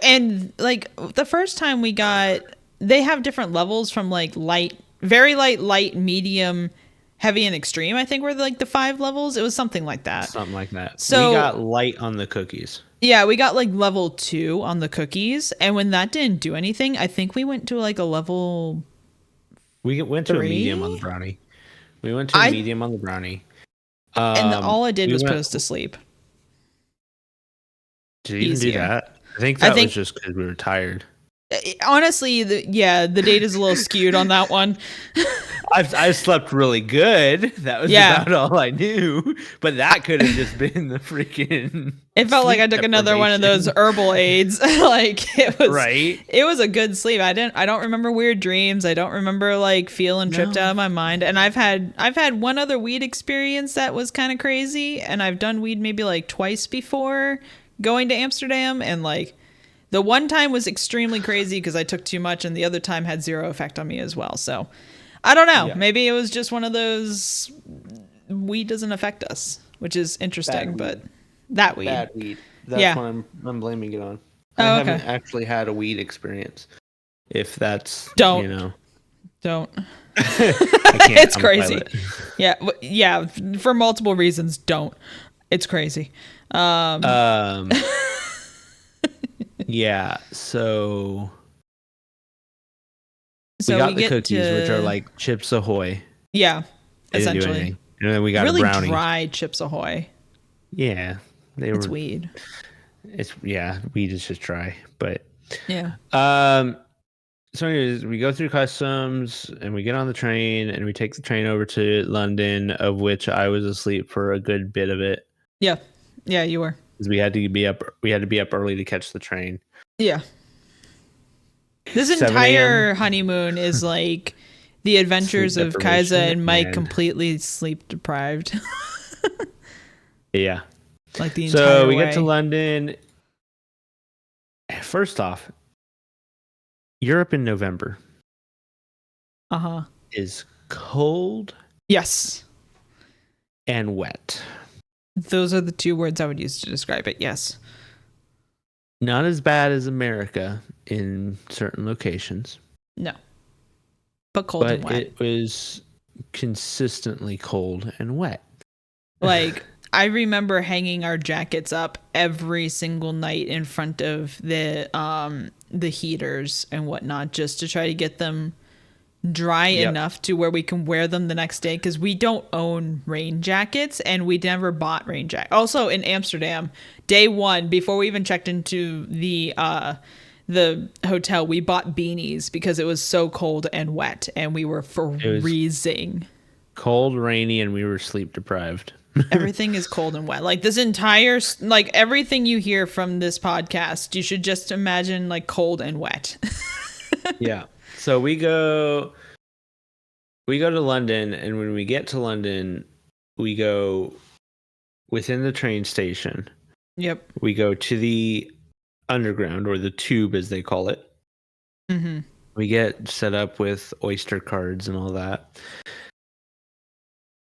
And like the first time we got, they have different levels from like light, very light, medium, heavy, and extreme. I think were like the 5 levels. It was something like that. So we got light on the cookies. Yeah, we got like level 2 on the cookies, and when that didn't do anything, I think we went to like a level. We went to 3? A medium on the brownie. We went to a medium on the brownie. And all I did was put us to sleep. Did you even do that? I think that was just because we were tired. Honestly, the data's a little skewed on that one. I slept really good. That was about all I knew. But that could have just been the freaking. It felt like I took another one of those herbal aids. Like it was right. It was a good sleep. I don't remember weird dreams. I don't remember like feeling tripped out of my mind. And I've had one other weed experience that was kind of crazy. And I've done weed maybe like twice before going to Amsterdam, and like the one time was extremely crazy because I took too much, and the other time had 0 effect on me as well. So I don't know. Yeah. Maybe it was just one of those weed doesn't affect us, which is interesting. But that weed, bad weed. That's what I'm blaming it on. I haven't actually had a weed experience. If that's don't. It's crazy. Yeah. For multiple reasons, don't. It's crazy. Yeah. So we So got the cookies, which are like Chips Ahoy. Yeah, They didn't do essentially. anything. And then we got really a brownie. Dry Chips Ahoy. Yeah, it's weed. Weed is just dry, but yeah. So anyways, we go through customs and we get on the train and we take the train over to London, of which I was asleep for a good bit of it. Yeah, you were. Because we had to be up. We had to be up early to catch the train. Yeah. This entire honeymoon is like the adventures of Kysa and Mike completely sleep deprived. Yeah. Like the entire way. So we get to London. First off, Europe in November. Is cold. Yes. And wet. Those are the two words I would use to describe it. Yes. Not as bad as America in certain locations. No. But cold and wet. But it was consistently cold and wet. Like, I remember hanging our jackets up every single night in front of the heaters and whatnot, just to try to get them dry enough to where we can wear them the next day, because we don't own rain jackets and we never bought rain jackets. Also in Amsterdam, day one, before we even checked into the hotel, we bought beanies because it was so cold and wet and we were freezing. Cold, rainy, and we were sleep deprived. Everything is cold and wet. Like this entire, like everything you hear from this podcast, you should just imagine like cold and wet. Yeah. So we go to London, and when we get to London, we go within the train station. Yep. We go to the underground, or the tube as they call it. Mm-hmm. We get set up with Oyster cards and all that.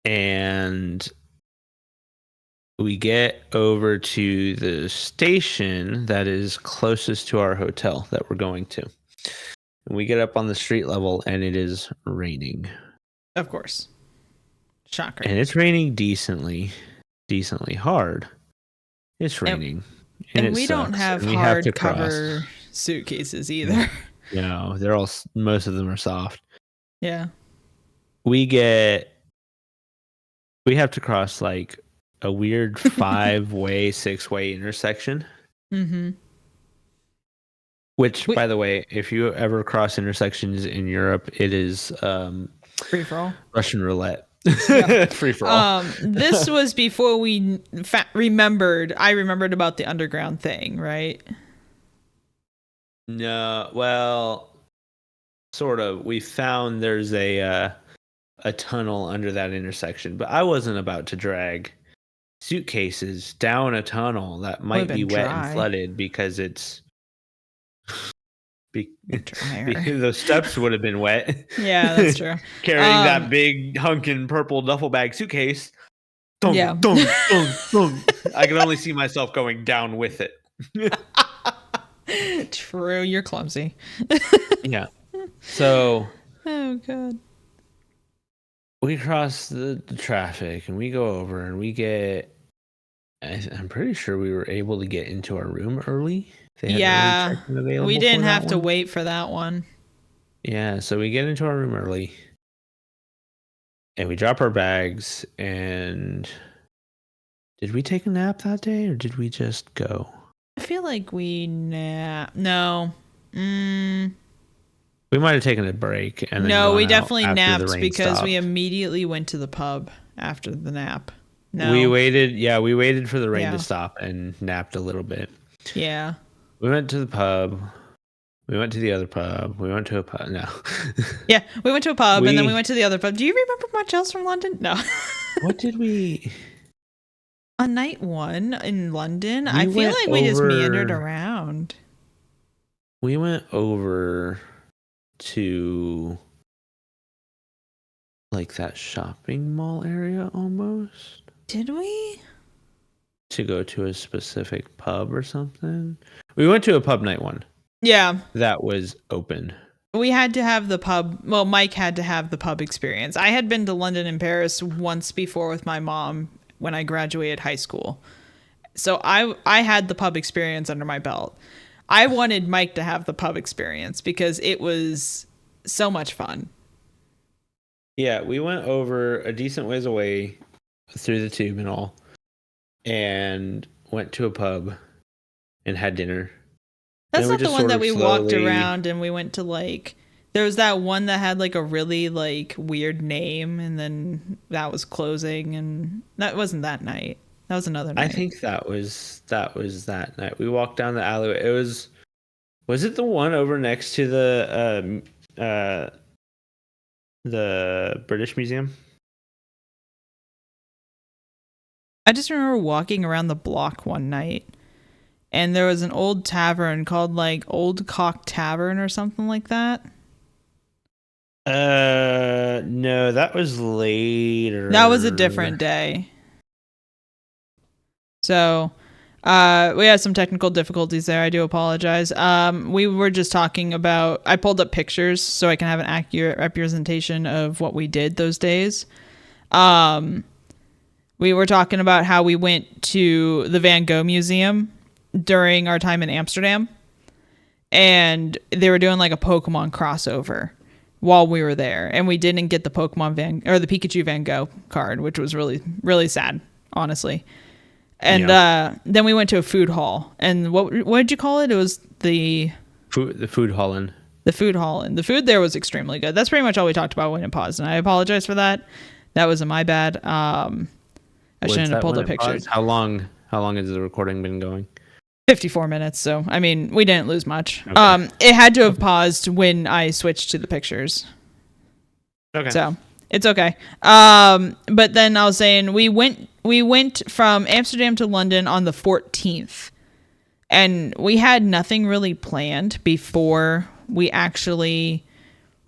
And we get over to the station that is closest to our hotel that we're going to. And we get up on the street level and it is raining. Of course. Shocker. And it's raining decently hard. It's raining. And we don't have hard cover suitcases either. No, most of them are soft. Yeah. We have to cross like a weird 5-way, 6-way intersection. Mm-hmm. Which, by the way, if you ever cross intersections in Europe, it is free for all. Russian roulette. Yeah. Free for all. This was before we remembered. I remembered about the underground thing, right? No, well, sort of. We found there's a tunnel under that intersection, but I wasn't about to drag suitcases down a tunnel that might be wet and flooded, because it's those steps would have been wet. Yeah, that's true. Carrying that big hunkin' purple duffel bag suitcase. Dunk, yeah. Dunk, dunk, dunk. I can only see myself going down with it. True, you're clumsy. Yeah. So. Oh God. We cross the traffic and we go over and we get. I'm pretty sure we were able to get into our room early. Yeah, we didn't have to wait for that one. Yeah, so we get into our room early and we drop our bags. And did we take a nap that day or did we just go? I feel like we napped. No. We might have taken a break. And no, we definitely napped because we immediately went to the pub after the nap. No. We waited. Yeah, we waited for the rain to stop and napped a little bit. Yeah. We went to the pub. We went to the other pub. We went to a pub. No. Yeah, we went to a pub and then we went to the other pub. Do you remember much else from London? No. What did we? On night one in London, I feel like we just meandered around. We went over to like that shopping mall area almost. Did we? To go to a specific pub or something. We went to a pub night one. Yeah. That was open. we had to have the pub. Well, Mike had to have the pub experience. I had been to London and Paris once before with my mom when I graduated high school. So I had the pub experience under my belt. I wanted Mike to have the pub experience because it was so much fun. Yeah, we went over a decent ways away through the tube and all, and went to a pub and had dinner. That's not the one that we walked around and we went to like. There was that one that had like a really like weird name, and then that was closing, and that wasn't that night. That was another night. I think that was that night. We walked down the alleyway. It was it the one over next to the British Museum? I just remember walking around the block one night, and there was an old tavern called like Old Cock Tavern or something like that. No, that was later. That was a different day. So, we had some technical difficulties there. I do apologize. We were just talking about, I pulled up pictures so I can have an accurate representation of what we did those days. We were talking about how we went to the Van Gogh Museum during our time in Amsterdam, and they were doing like a Pokemon crossover while we were there, and we didn't get the the Pikachu Van Gogh card, which was really, really sad, honestly. And then we went to a food hall, and what did you call it? It was the food hall-in. The food hall-in. The food there was extremely good. That's pretty much all we talked about when it paused, and I apologize for that. That was my bad. I shouldn't have pulled up pictures. How long has the recording been going? 54 minutes. So I mean, we didn't lose much. Okay. It had to have paused when I switched to the pictures. Okay. So it's okay. But then I was saying we went from Amsterdam to London on the 14th, and we had nothing really planned before we actually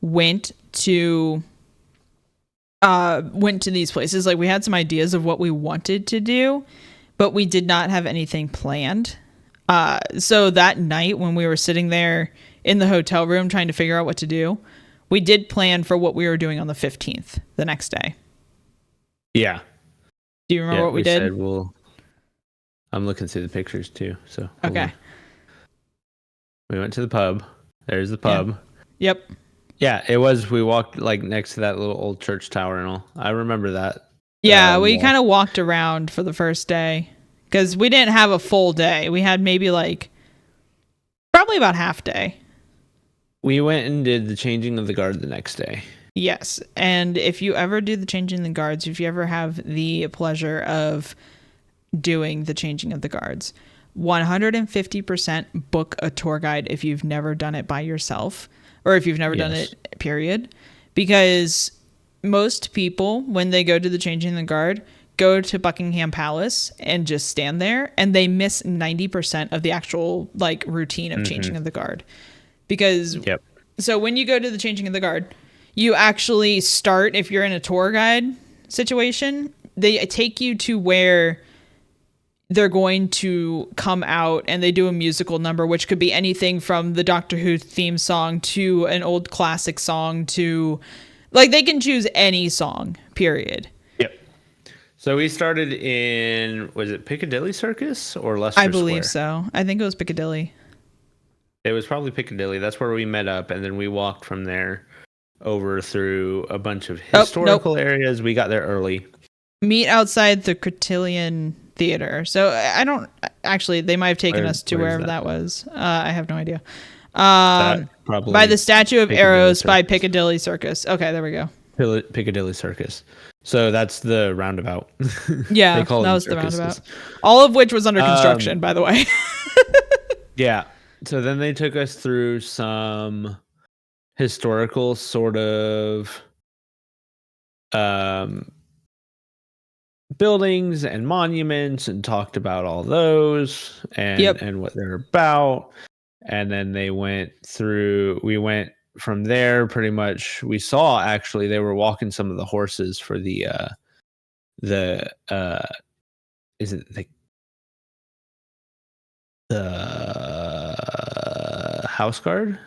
went to these places. Like, we had some ideas of what we wanted to do, but we did not have anything planned. So that night when we were sitting there in the hotel room trying to figure out what to do, we did plan for what we were doing on the 15th, the next day. Yeah. Do you remember what we did? I'm looking through the pictures too. So okay. We went to the pub. There's the pub. Yeah. Yep. Yeah, it was. We walked like next to that little old church tower and all. I remember that. Yeah, we kind of walked around for the first day because we didn't have a full day. We had maybe like probably about half day. We went and did the changing of the guard the next day. Yes, and if you ever do the changing of the guards, if you ever have the pleasure of doing the changing of the guards, 150% book a tour guide if you've never done it by yourself, or if you've never done it, period. Because most people, when they go to the changing of the guard, go to Buckingham Palace and just stand there, and they miss 90% of the actual like routine of changing of the guard. Because so when you go to the changing of the guard, you actually start, if you're in a tour guide situation, they take you to where they're going to come out and they do a musical number, which could be anything from the Doctor Who theme song to an old classic song to, like, they can choose any song, period. Yep. So we started in, was it Piccadilly Circus or Leicester Square? I believe so. I think it was Piccadilly. It was probably Piccadilly. That's where we met up, and then we walked from there over through a bunch of historical areas. We got there early. Meet outside the Cotillion Theater. So I don't actually, they might have taken us to wherever that was. I have no idea. Probably by the Statue of Arrows by Piccadilly Circus. Okay, there we go. Piccadilly Circus. So that's the roundabout. Yeah, that was the roundabout. All of which was under construction, by the way. Yeah. So then they took us through some historical sort of buildings and monuments and talked about all those and what they're about. And then we went from there pretty much. We saw, actually, they were walking some of the horses for the is it the house guard?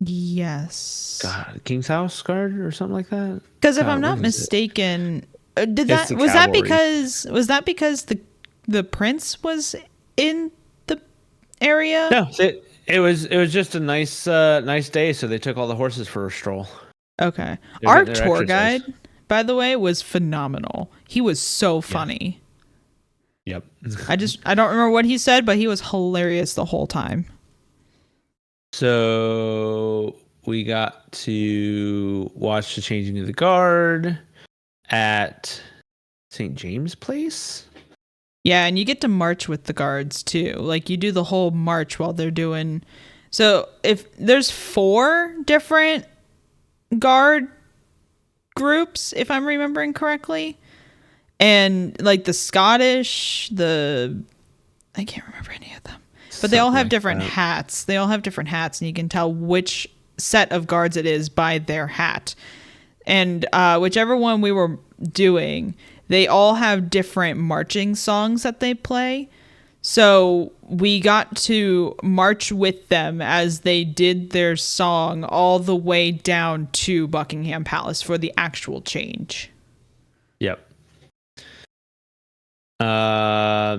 Yes. God, King's House Guard or something like that. Because if I'm not mistaken, was that because the prince was in the area? No, it was just a nice day, so they took all the horses for a stroll. Okay. Our tour guide, by the way, was phenomenal. He was so funny. Yep. I don't remember what he said, but he was hilarious the whole time. So we got to watch the changing of the guard at St. James Place. Yeah, and you get to march with the guards too. Like you do the whole march while they're doing. So if there's 4 different guard groups, if I'm remembering correctly, and like the Scottish, I can't remember any of them, but they all have different hats. They all have different hats, and you can tell which set of guards it is by their hat. And whichever one we were doing, they all have different marching songs that they play. So we got to march with them as they did their song all the way down to Buckingham Palace for the actual change. Yep.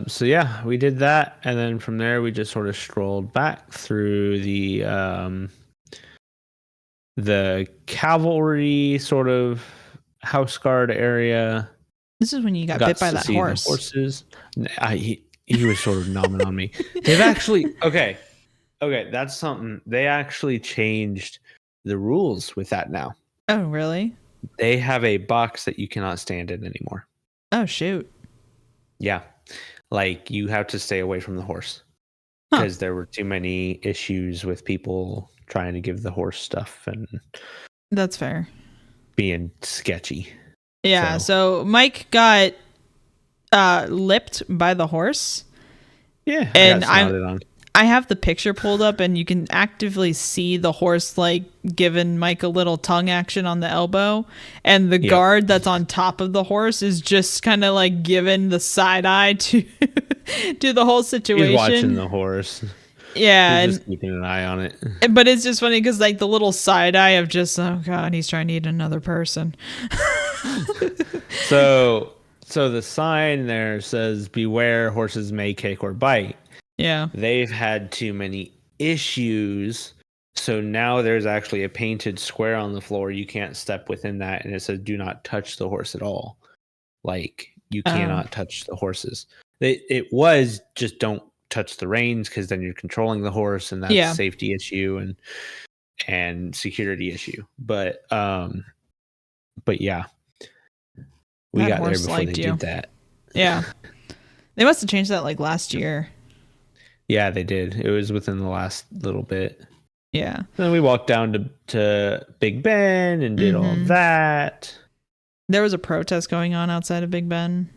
So yeah, we did that, and then from there we just sort of strolled back through the cavalry sort of house guard area. This is when you got bit by that horse. The horses. He was sort of nomming on me. They've actually okay, that's something. They actually changed the rules with that now. Oh, really? They have a box that you cannot stand in anymore. Oh, shoot. Yeah. Like you have to stay away from the horse because there were too many issues with people trying to give the horse stuff, and that's fair. Being sketchy. Yeah, so Mike got lipped by the horse. Yeah, and I have the picture pulled up, and you can actively see the horse like giving Mike a little tongue action on the elbow, and the guard that's on top of the horse is just kind of like giving the side eye to to the whole situation. He's watching the horse. Yeah, he's just keeping an eye on it. But it's just funny because like the little side eye of just, oh god, he's trying to eat another person. So the sign there says, "Beware, horses may kick or bite." Yeah. They've had too many issues. So now there's actually a painted square on the floor. You can't step within that. And it says, "Do not touch the horse at all." Like you cannot touch the horses. It was just don't touch the reins, because then you're controlling the horse, and that's a safety issue and security issue. But yeah. We got there before they did that. Yeah. They must have changed that like last year. Yeah, they did. It was within the last little bit. Yeah. Then we walked down to Big Ben and did all that. There was a protest going on outside of Big Ben.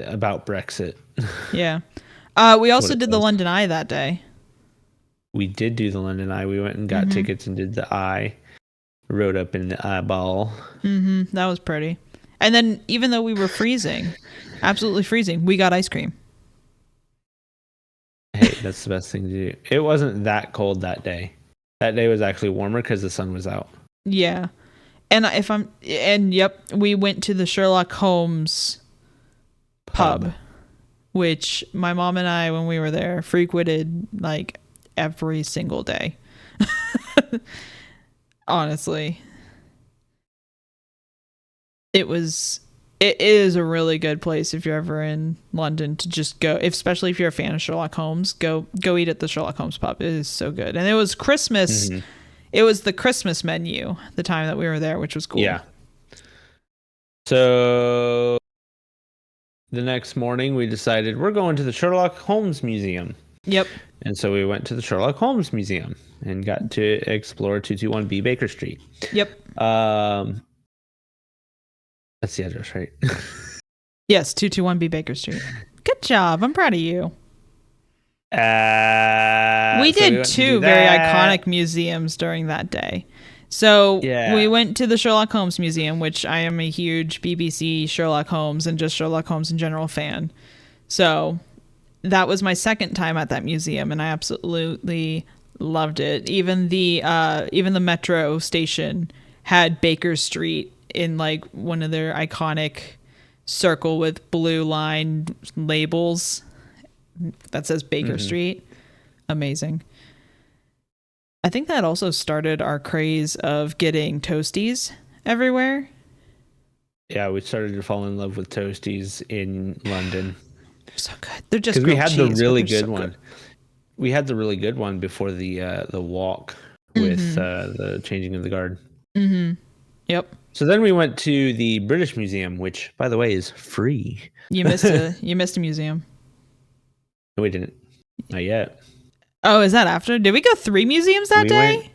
About Brexit. Yeah. We also did the London Eye that day. We did do the London Eye. We went and got tickets and did the Eye. Rode up in the eyeball. That was pretty. And then even though we were freezing, absolutely freezing, we got ice cream. Hey, that's the best thing to do. It wasn't that cold that day. That day was actually warmer because the sun was out. Yeah. And we went to the Sherlock Holmes pub, which my mom and I, when we were there, frequented like every single day. Honestly. It is a really good place if you're ever in London to just go, especially if you're a fan of Sherlock Holmes, go eat at the Sherlock Holmes pub. It is so good. And it was Christmas. It was the Christmas menu the time that we were there, which was cool. Yeah. So the next morning we decided we're going to the Sherlock Holmes Museum. Yep. And so we went to the Sherlock Holmes Museum and got to explore 221B Baker Street. Yep. That's the address, right? Yes, 221B Baker Street. Good job. I'm proud of you. We did 2 very iconic museums during that day. So we went to the Sherlock Holmes Museum, which I am a huge BBC Sherlock Holmes and just Sherlock Holmes in general fan. So that was my second time at that museum, and I absolutely Loved it. Even the metro station had Baker Street in like one of their iconic circle with blue line labels that says Baker Street. Amazing. I think that also started our craze of getting Toasties everywhere. Yeah, we started to fall in love with Toasties in London. They're so good. They're just because we had the really good one. Good. We had the really good one before the walk with the changing of the guard. Mm-hmm. Yep. So then we went to the British Museum, which, by the way, is free. You missed a museum. No, we didn't. Not yet. Oh, is that after? Did we go 3 museums that day?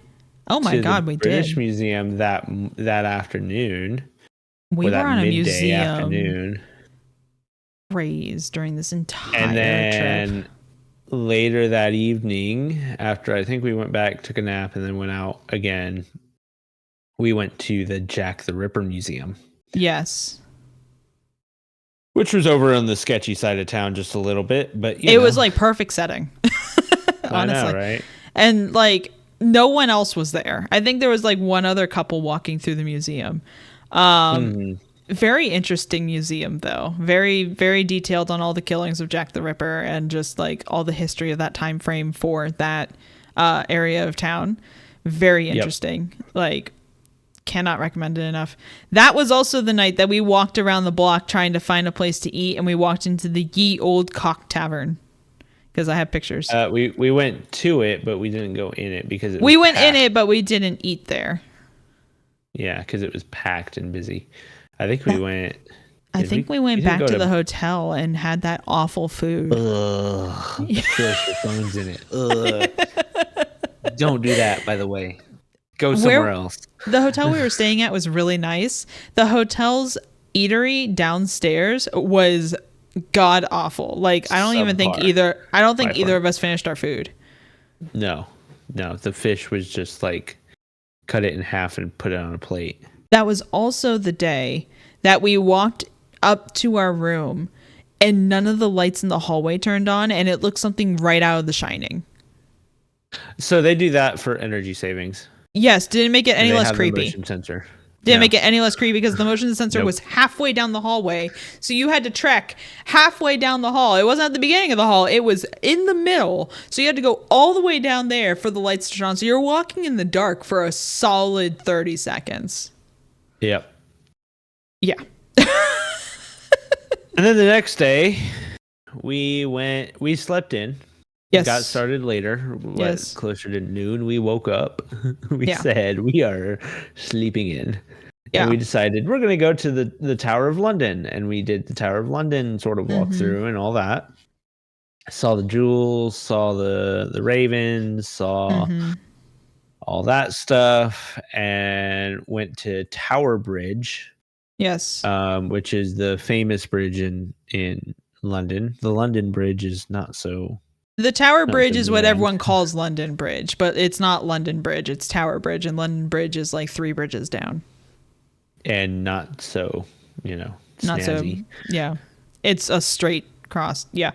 Oh my God, we did. British Museum that afternoon. We were on a museum afternoon craze during this entire trip. And then later that evening, after I think we went back, took a nap, and then went out again, we went to the Jack the Ripper Museum. Yes. Which was over on the sketchy side of town just a little bit, but it was like perfect setting. Honestly. I know, right? And like no one else was there. I think there was like one other couple walking through the museum. Very interesting museum though. Very, very detailed on all the killings of Jack the Ripper and just like all the history of that time frame for that area of town. Very interesting. Yep. Like, cannot recommend it enough. That was also the night that we walked around the block trying to find a place to eat, and we walked into the Ye Old Cock Tavern because I have pictures. We went to it, but we didn't go in it because we went in it, but we didn't eat there. Yeah, because it was packed and busy. I think we went. I think we went back to the hotel and had that awful food. Ugh, your phone's in it. Ugh. Don't do that, by the way. Go somewhere else. The hotel we were staying at was really nice. The hotel's eatery downstairs was god awful. Like I don't think either of us finished our food. No. The fish was just like cut it in half and put it on a plate. That was also the day that we walked up to our room and none of the lights in the hallway turned on, and it looked something right out of The Shining. So they do that for energy savings. Yes, didn't make it any less creepy. Motion sensor. Didn't make it any less creepy because the motion sensor was halfway down the hallway. So you had to trek halfway down the hall. It wasn't at the beginning of the hall. It was in the middle. So you had to go all the way down there for the lights to turn on. So you're walking in the dark for a solid 30 seconds. Yep. Yeah. And then the next day, we slept in. Yes. Got started later. Yes. Closer to noon, we woke up. We said we are sleeping in. Yeah. And we decided we're going to go to the Tower of London. And we did the Tower of London sort of walk through and all that. Saw the jewels, saw the ravens, saw all that stuff, and went to Tower Bridge. Yes. Which is the famous bridge in London. The London Bridge is not so... The Tower Bridge is what everyone calls London Bridge, but it's not London Bridge. It's Tower Bridge, and London Bridge is like 3 bridges down. And not so, snazzy. Not so, yeah. It's a straight cross, yeah.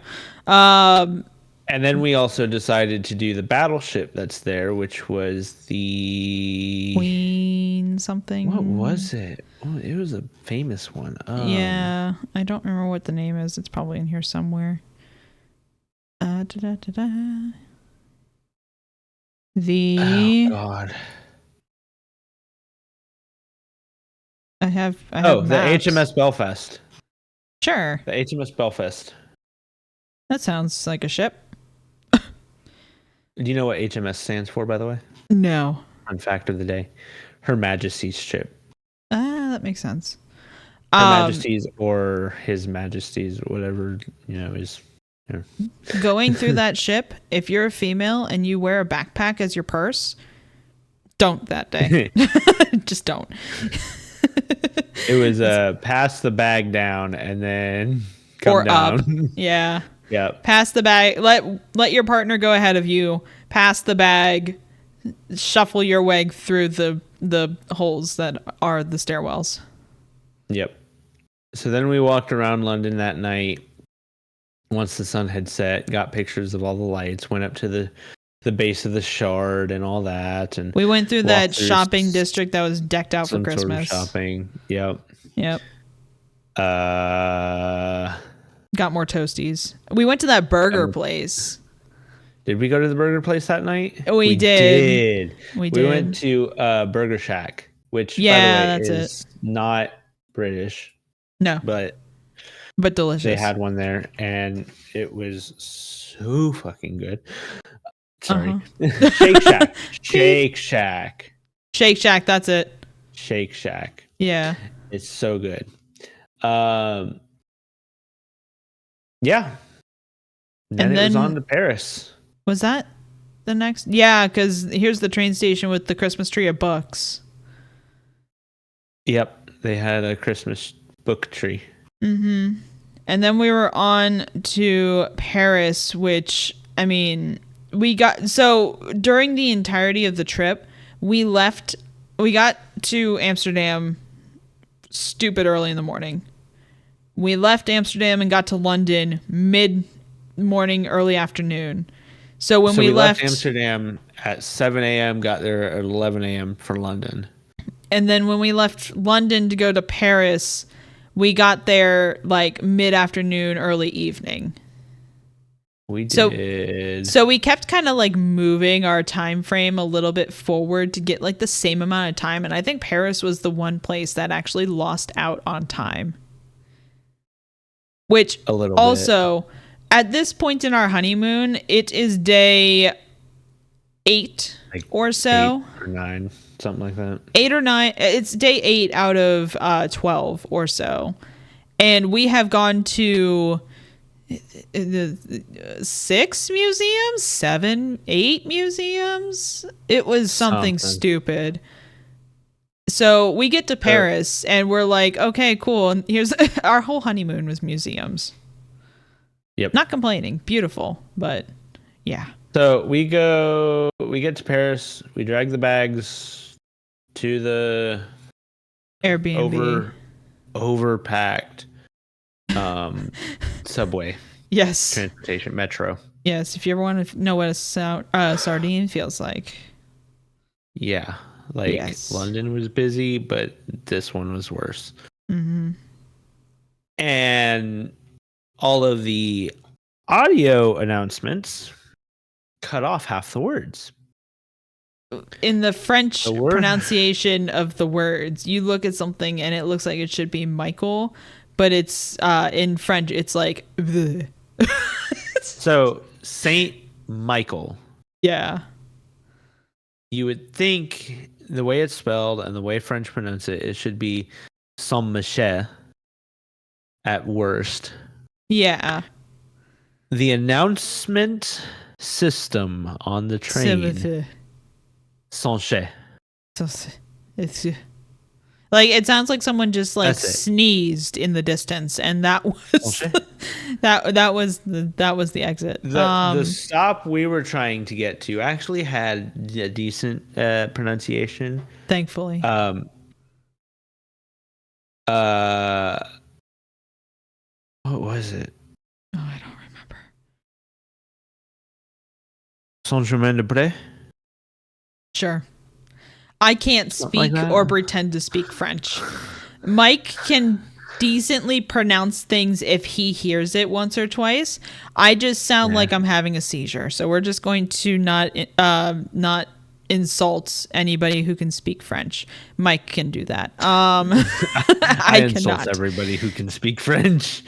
And then we also decided to do the battleship that's there, which was the... Queen something. What was it? Oh, it was a famous one. Yeah, I don't remember what the name is. It's probably in here somewhere. Oh God. I have the maps. HMS Belfast. Sure. The HMS Belfast. That sounds like a ship. Do you know what HMS stands for, by the way? No. Fun fact of the day. Her Majesty's ship. That makes sense. Her Majesty's or His Majesty's, whatever, is... Yeah. Going through that ship, if you're a female and you wear a backpack as your purse, don't that day. Just don't. It was pass the bag down and then come down. Up. Yeah. Yeah. Pass the bag. Let your partner go ahead of you. Pass the bag. Shuffle your way through the holes that are the stairwells. Yep. So then we walked around London that night. Once the sun had set, got pictures of all the lights, went up to the the base of the Shard and all that, and we went through that shopping district that was decked out for Christmas. Sort of shopping. Yep. Got more Toasties. We went to that burger place. Did we go to the burger place that night? We did. We went to Burger Shack, which by the way is not British. No. But delicious. They had one there and it was so fucking good. Sorry. Shake Shack. Shake Shack. Shake Shack, that's it. Shake Shack. Yeah. It's so good. Yeah. And then it was on to Paris. Was that the next? Yeah, because here's the train station with the Christmas tree of books. Yep. They had a Christmas book tree. Mm-hmm. And then we were on to Paris, which, I mean, so during the entirety of the trip, we got to Amsterdam stupid early in the morning. We left Amsterdam and got to London mid-morning, early afternoon. So we left Amsterdam at 7 a.m., got there at 11 a.m. for London. And then when we left London to go to Paris, we got there like mid-afternoon, early evening. We did. So we kept kind of like moving our time frame a little bit forward to get like the same amount of time. And I think Paris was the one place that actually lost out on time. Which a little also, at this point in our honeymoon, it is day 8 or so. 8 or 9, something like that. 8 or 9. It's day 8 out of 12 or so. And we have gone to 6 museums, 7, 8 museums. It was something stupid. So we get to Paris and we're like, okay, cool. And here's our whole honeymoon was museums. Yep. Not complaining. Beautiful, but yeah. So we get to Paris, we drag the bags to the Airbnb. Overpacked subway. Yes. Transportation, metro. Yes, if you ever want to know what a sardine feels like. Yeah. London was busy, but this one was worse. Mm-hmm. And all of the audio announcements cut off half the words. In the French pronunciation of the words, you look at something and it looks like it should be Michael, but it's in French, it's like... So, Saint Michael. Yeah. You would think the way it's spelled and the way French pronounce it, it should be Saint Michel at worst. Yeah. The announcement system on the train. Saint-Ché. Like it sounds like someone just like sneezed in the distance, and that was that was the exit. The stop we were trying to get to actually had a decent pronunciation. Thankfully. What was it? Oh, I don't remember. Saint-Germain-des-Prés? Sure. I can't speak or pretend to speak French. Mike can decently pronounce things if he hears it once or twice. I just sound like I'm having a seizure. So we're just going to not insult anybody who can speak French. Mike can do that. I insult cannot. Everybody who can speak French.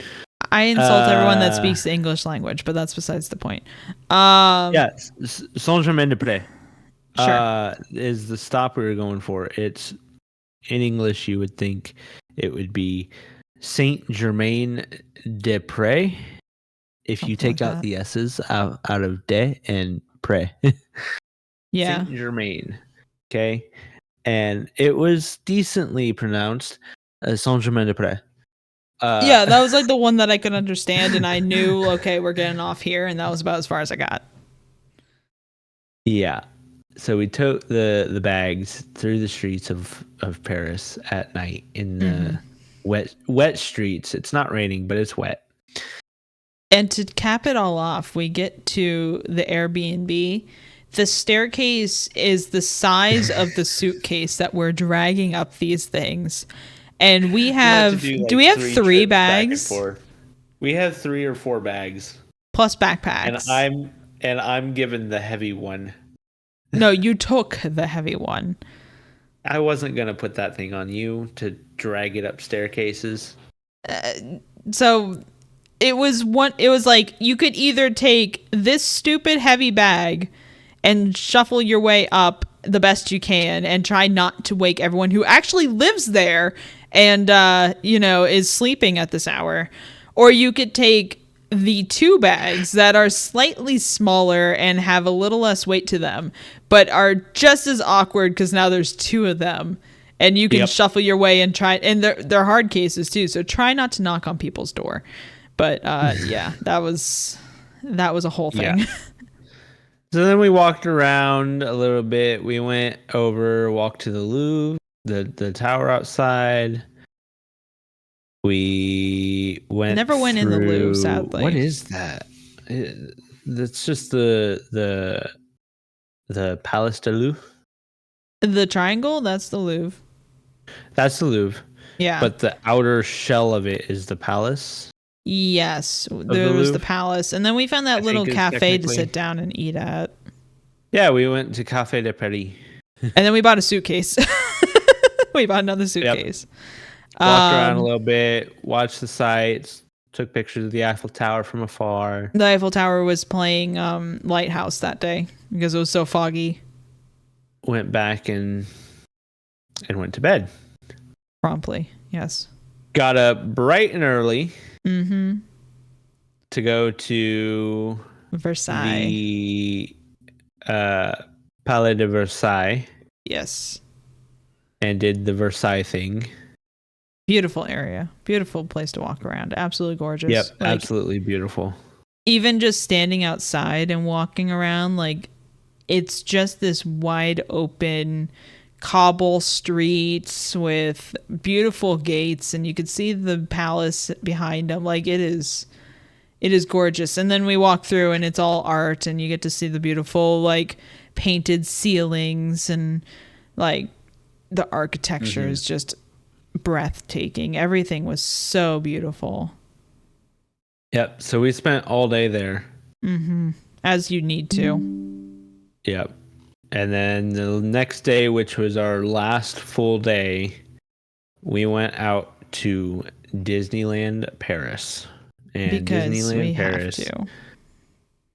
I insult everyone that speaks the English language, but that's besides the point. Yes, Saint-Germain-des-Prés. Sure. Is the stop we were going for. It's in English you would think it would be Saint Germain des Prés if you take out the S's out of de and pré. Yeah. Saint Germain. Okay. And it was decently pronounced Saint Germain des Prés. Yeah, that was like the one that I could understand, and I knew, okay, we're getting off here, and that was about as far as I got. Yeah. So we took the bags through the streets of Paris at night in the wet streets. It's not raining, but it's wet. And to cap it all off, we get to the Airbnb. The staircase is the size of the suitcase that we're dragging up these things. And we have, do we have 3 bags? We have 3 or 4 bags. Plus backpacks. And I'm given the heavy one. No, you took the heavy one. I wasn't going to put that thing on you to drag it up staircases. So it was like you could either take this stupid heavy bag and shuffle your way up the best you can and try not to wake everyone who actually lives there and is sleeping at this hour, or you could take the 2 bags that are slightly smaller and have a little less weight to them, but are just as awkward because now there's 2 of them, and you can shuffle your way and try. And they're hard cases too, so try not to knock on people's door. But that was a whole thing. Yeah. So then we walked around a little bit. We walked to the Louvre, the tower outside. We never went in the Louvre, sadly. What is that? That's just the Palace de Louvre. The triangle, that's the Louvre. That's the Louvre. Yeah. But the outer shell of it is the palace. Yes, there was the palace, and then we found that little cafe to sit down and eat at. Yeah, we went to Café de Paris. And then we bought a suitcase. We bought another suitcase. Yep. Walked around a little bit, watched the sights, took pictures of the Eiffel Tower from afar. The Eiffel Tower was playing Lighthouse that day because it was so foggy. Went back and went to bed. Promptly, yes. Got up bright and early to go to Versailles. The Palais de Versailles. Yes. And did the Versailles thing. Beautiful area. Beautiful place to walk around. Absolutely gorgeous. Yep, absolutely beautiful. Even just standing outside and walking around, it's just this wide open cobble streets with beautiful gates, and you could see the palace behind them. It is gorgeous. And then we walk through and it's all art, and you get to see the beautiful painted ceilings, and the architecture is just breathtaking. Everything was so beautiful. Yep. So we spent all day there. As you need to. Yep. And then the next day, which was our last full day, we went out to Disneyland Paris. And because Disneyland Paris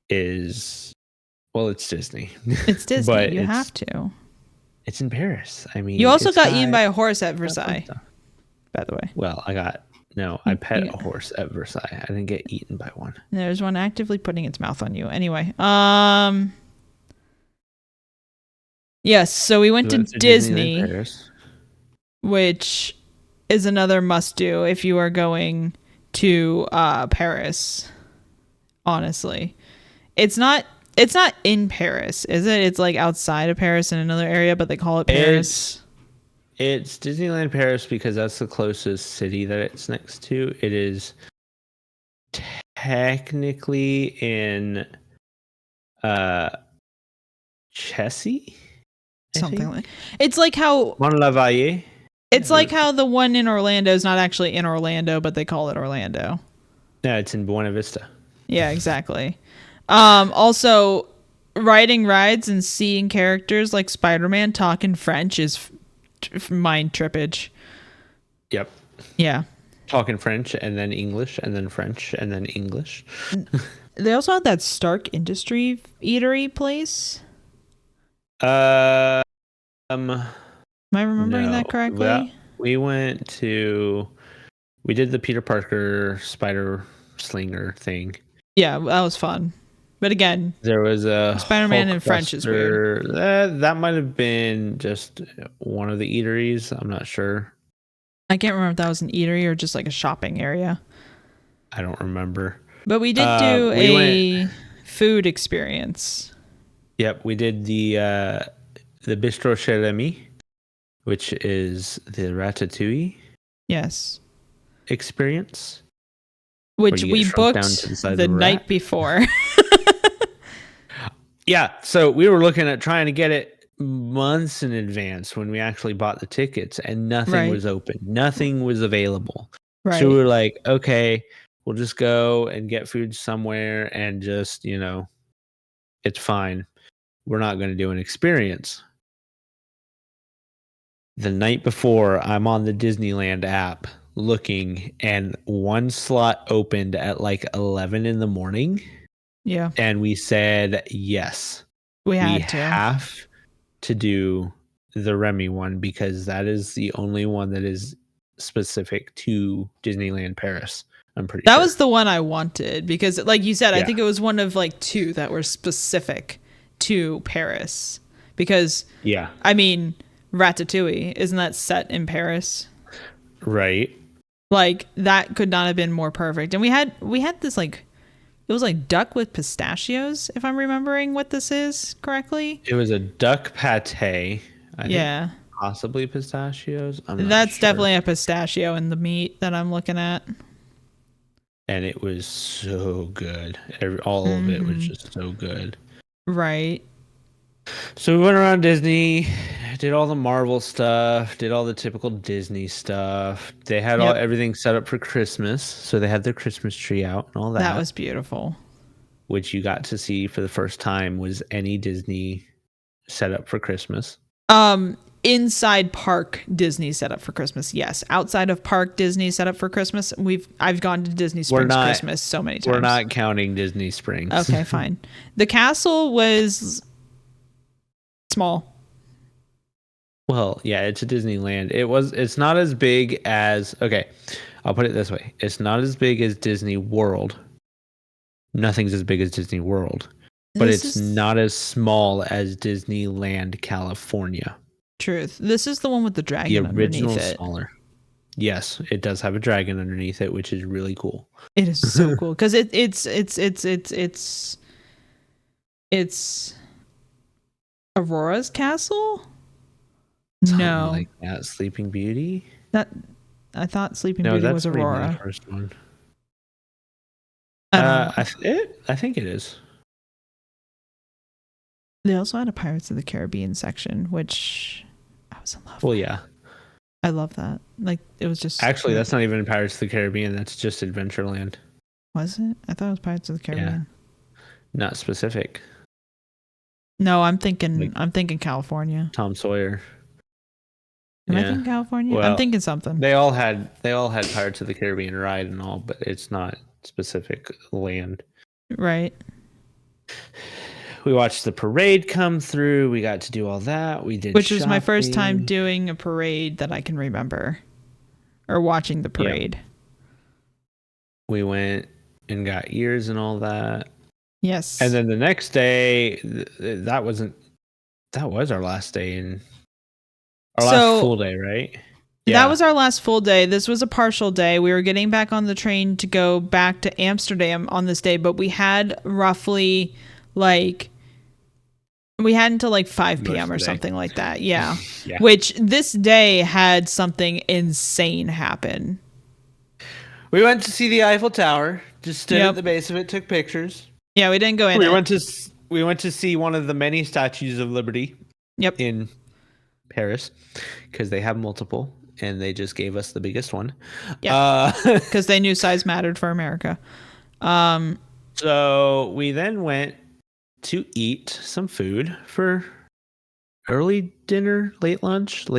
is, well, it's Disney. It's Disney. But you have to. It's in Paris. I mean, you also got eaten by a horse at Versailles, by the way. Well, I pet a horse at Versailles. I didn't get eaten by one. There's one actively putting its mouth on you. Anyway, yes, so we went to Disney, which is another must-do if you are going to Paris. Honestly, it's not in Paris, is it? It's outside of Paris in another area, but they call it Paris. It's Disneyland Paris because that's the closest city that it's next to. It is technically in Chessy? Something like it's like how Mont-la-Valle. It's like how the one in Orlando is not actually in Orlando, but they call it Orlando. Yeah, it's in Buena Vista. Yeah, exactly. Also, riding rides and seeing characters like Spider-Man talk in French is mind trippage. Yep. Yeah. Talking French and then English and then French and then English. They also had that Stark Industry eatery place. Am I remembering that correctly? Well, we did the Peter Parker spider slinger thing. Yeah, that was fun. But again, there was a Spider-Man in French is weird. That might have been just one of the eateries. I'm not sure. I can't remember if that was an eatery or just a shopping area. I don't remember. But we did do a food experience. Yep, we did the Bistro Chez Remy, which is the ratatouille. Yes. Experience. Which we booked the night before. Yeah, so we were looking at trying to get it months in advance when we actually bought the tickets, and nothing was open. Nothing was available. Right. So we were like, okay, we'll just go and get food somewhere and just, it's fine. We're not going to do an experience. The night before, I'm on the Disneyland app looking, and one slot opened at like 11 in the morning. Yeah. And we said, yes, we have to do the Remy one because that is the only one that is specific to Disneyland Paris. I'm pretty sure. That was the one I wanted because, like you said, I think it was one of like two that were specific to Paris. Because, I mean, Ratatouille, isn't that set in Paris? Right. Like, that could not have been more perfect. And we had this, like, it was like duck with pistachios, if I'm remembering what this is correctly. It was a duck pate. I think possibly pistachios. That's definitely a pistachio in the meat that I'm looking at. And it was so good. All of it was just so good. Right. So we went around Disney, did all the Marvel stuff, did all the typical Disney stuff. They had everything set up for Christmas, so they had their Christmas tree out and all that. That was beautiful. Which you got to see for the first time was any Disney set up for Christmas. Inside park Disney set up for Christmas, yes. Outside of park Disney set up for Christmas, I've gone to Disney Springs Christmas so many times. We're not counting Disney Springs. Okay, fine. The castle was small. Well, yeah, it's a Disneyland. It's not as big as, okay, I'll put it this way. It's not as big as Disney World. Nothing's as big as Disney World. But it's not as small as Disneyland California. Truth. This is the one with the dragon underneath it. Smaller. Yes, it does have a dragon underneath it, which is really cool. It is so cool because it's Aurora's castle. Something like that. Sleeping Beauty. I thought Sleeping Beauty was Aurora. The first one. I think it is. They also had a Pirates of the Caribbean section, which I was in love with. Well, yeah. I love that. Like, it was just... Actually, that's not even Pirates of the Caribbean. That's just Adventureland. Was it? I thought it was Pirates of the Caribbean. Yeah. Not specific. No, I'm thinking California. Tom Sawyer. Am I thinking California? Well, I'm thinking something. They all had Pirates of the Caribbean ride and all, but it's not specific land. Right. We watched the parade come through. We got to do all that. We did, which was my first time doing a parade that I can remember, or watching the parade. Yeah. We went and got ears and all that. Yes. And then the next day, that was our last day last full day, right? Yeah. That was our last full day. This was a partial day. We were getting back on the train to go back to Amsterdam on this day, but we had roughly we had until 5 p.m. or something like that. Yeah. Yeah. Which this day had something insane happen. We went to see the Eiffel Tower, just stood at the base of it, took pictures. Yeah, we didn't go in. We went to see one of the many statues of Liberty. Yep. In Paris, because they have multiple, and they just gave us the biggest one. Yeah. Because they knew size mattered for America. So we then went to eat some food for early dinner, late lunch.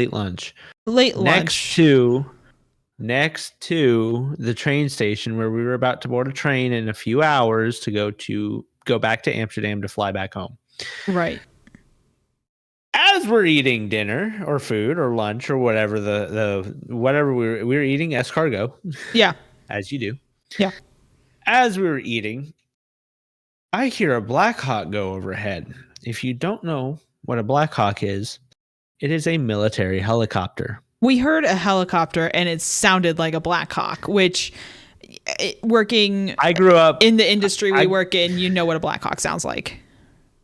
Next to the train station where we were about to board a train in a few hours to go back to Amsterdam to fly back home. Right. As we're eating dinner or food or lunch or whatever whatever we were eating escargot. Yeah. As you do. Yeah. As we were eating, I hear a Black Hawk go overhead. If you don't know what a Black Hawk is, it is a military helicopter. We heard a helicopter and it sounded like a Black Hawk, which I grew up in the industry we work in, you know what a Black Hawk sounds like.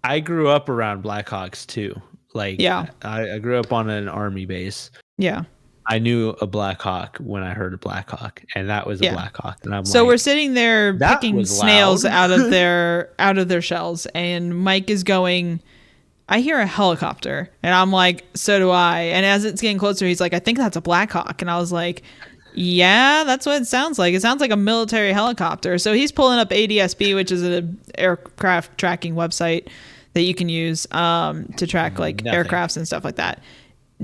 I grew up around Black Hawks too. I grew up on an army base. Yeah. I knew a Black Hawk when I heard a Black Hawk, and that was a Black Hawk. And I'm so like, we're sitting there picking snails loud. out of their shells, and Mike is going, I hear a helicopter, and I'm like, so do I. And as it's getting closer, he's like, I think that's a Black Hawk. And I was like, yeah, that's what it sounds like. It sounds like a military helicopter. So he's pulling up ADSB, which is an aircraft tracking website that you can use to track like aircrafts and stuff like that.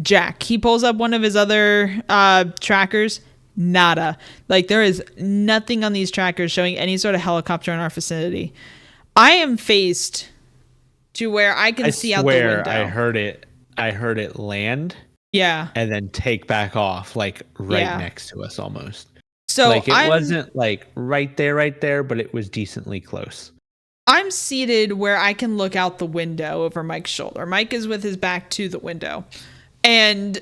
Jack, he pulls up one of his other trackers. Nada. Like, there is nothing on these trackers showing any sort of helicopter in our vicinity. I am faced to where I can see out the window. I heard it land. Yeah. And then take back off, like next to us almost. So like it wasn't like right there, but it was decently close. I'm seated where I can look out the window over Mike's shoulder. Mike is with his back to the window. And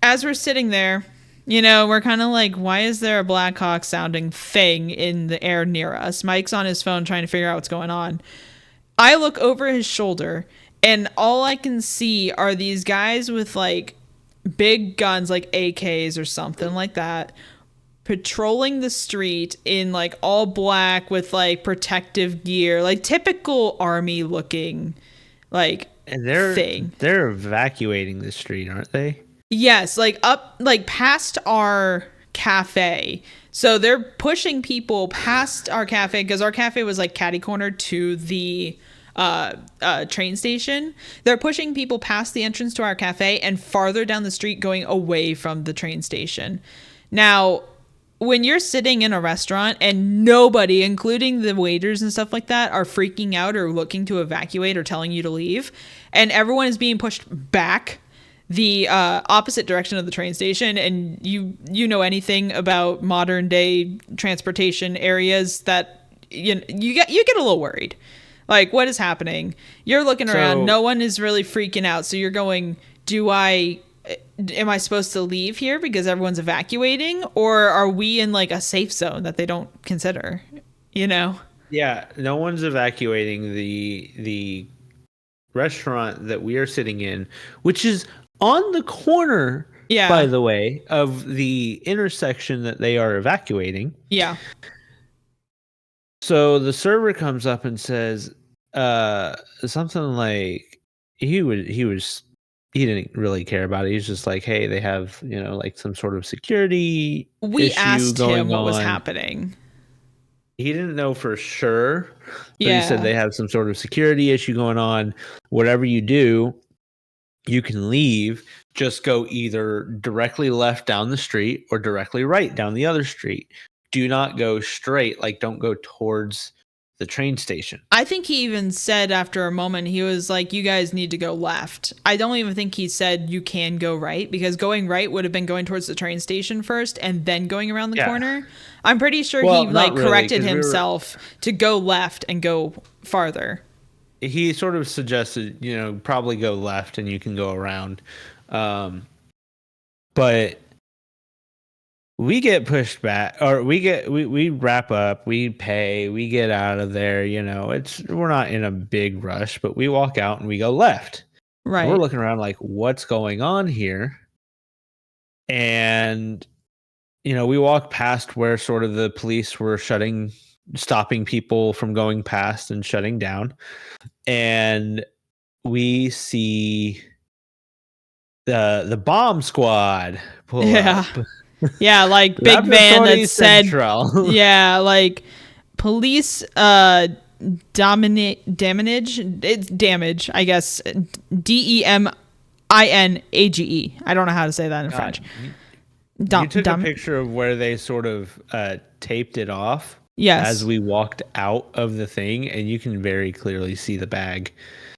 as we're sitting there, we're kind of like, why is there a Black Hawk sounding thing in the air near us? Mike's on his phone trying to figure out what's going on. I look over his shoulder, and all I can see are these guys with like big guns, like AKs or something like that, patrolling the street in like all black with like protective gear, like typical army looking like and they're evacuating the street, aren't they? Yes, like up like past our cafe. So they're pushing people past our cafe because our cafe was like catty cornered to the train station. They're pushing people past the entrance to our cafe and farther down the street going away from the train station. Now, when you're sitting in a restaurant and nobody, including the waiters and stuff like that, are freaking out or looking to evacuate or telling you to leave, and everyone is being pushed back the opposite direction of the train station, and you know anything about modern day transportation areas, that you get a little worried. Like, what is happening? You're looking around. No one is really freaking out. So you're going, am I supposed to leave here because everyone's evacuating? Or are we in like a safe zone that they don't consider, Yeah, no one's evacuating the restaurant that we are sitting in, which is on the corner, by the way, of the intersection that they are evacuating. Yeah. So the server comes up and says something like he didn't really care about it. He's just like, hey, they have, like some sort of security issue asked him what was on. happening. He didn't know for sure, but he said they have some sort of security issue going on. Whatever you do, you can leave. Just go either directly left down the street or directly right down the other street. Do not go straight. Like, don't go towards the train station. I think he even said after a moment, he was like, you guys need to go left. I don't even think he said you can go right, because going right would have been going towards the train station first and then going around the corner. I'm pretty sure he corrected himself to go left and go farther. He sort of suggested, probably go left and you can go around. But we get pushed back, or we wrap up, we pay, we get out of there. We're not in a big rush, but we walk out and we go left. Right. We're looking around like, what's going on here? And, we walk past where sort of the police were stopping people from going past and shutting down. And we see the bomb squad pull up. Yeah, like big van that said, like police damage. It's damage, I guess. DEMINAGE. I don't know how to say that in French. You took a picture of where they sort of taped it off. Yes. As we walked out of the thing, and you can very clearly see the bag.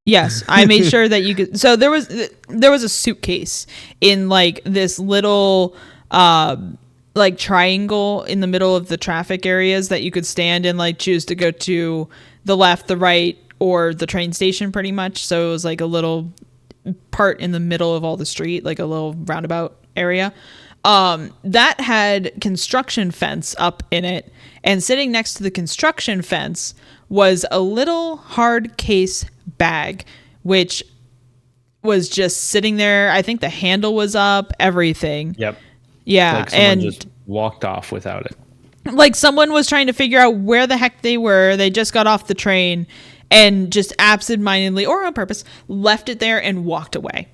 Yes, I made sure that you could. So there was a suitcase in like this little like triangle in the middle of the traffic areas that you could stand and like choose to go to the left, the right, or the train station pretty much. So it was like a little part in the middle of all the street, like a little roundabout area. That had construction fence up in it, and sitting next to the construction fence was a little hard case bag, which was just sitting there. I think the handle was up, everything. Yep. Yeah, like someone just walked off without it. Like someone was trying to figure out where the heck they were. They just got off the train and just absentmindedly or on purpose left it there and walked away.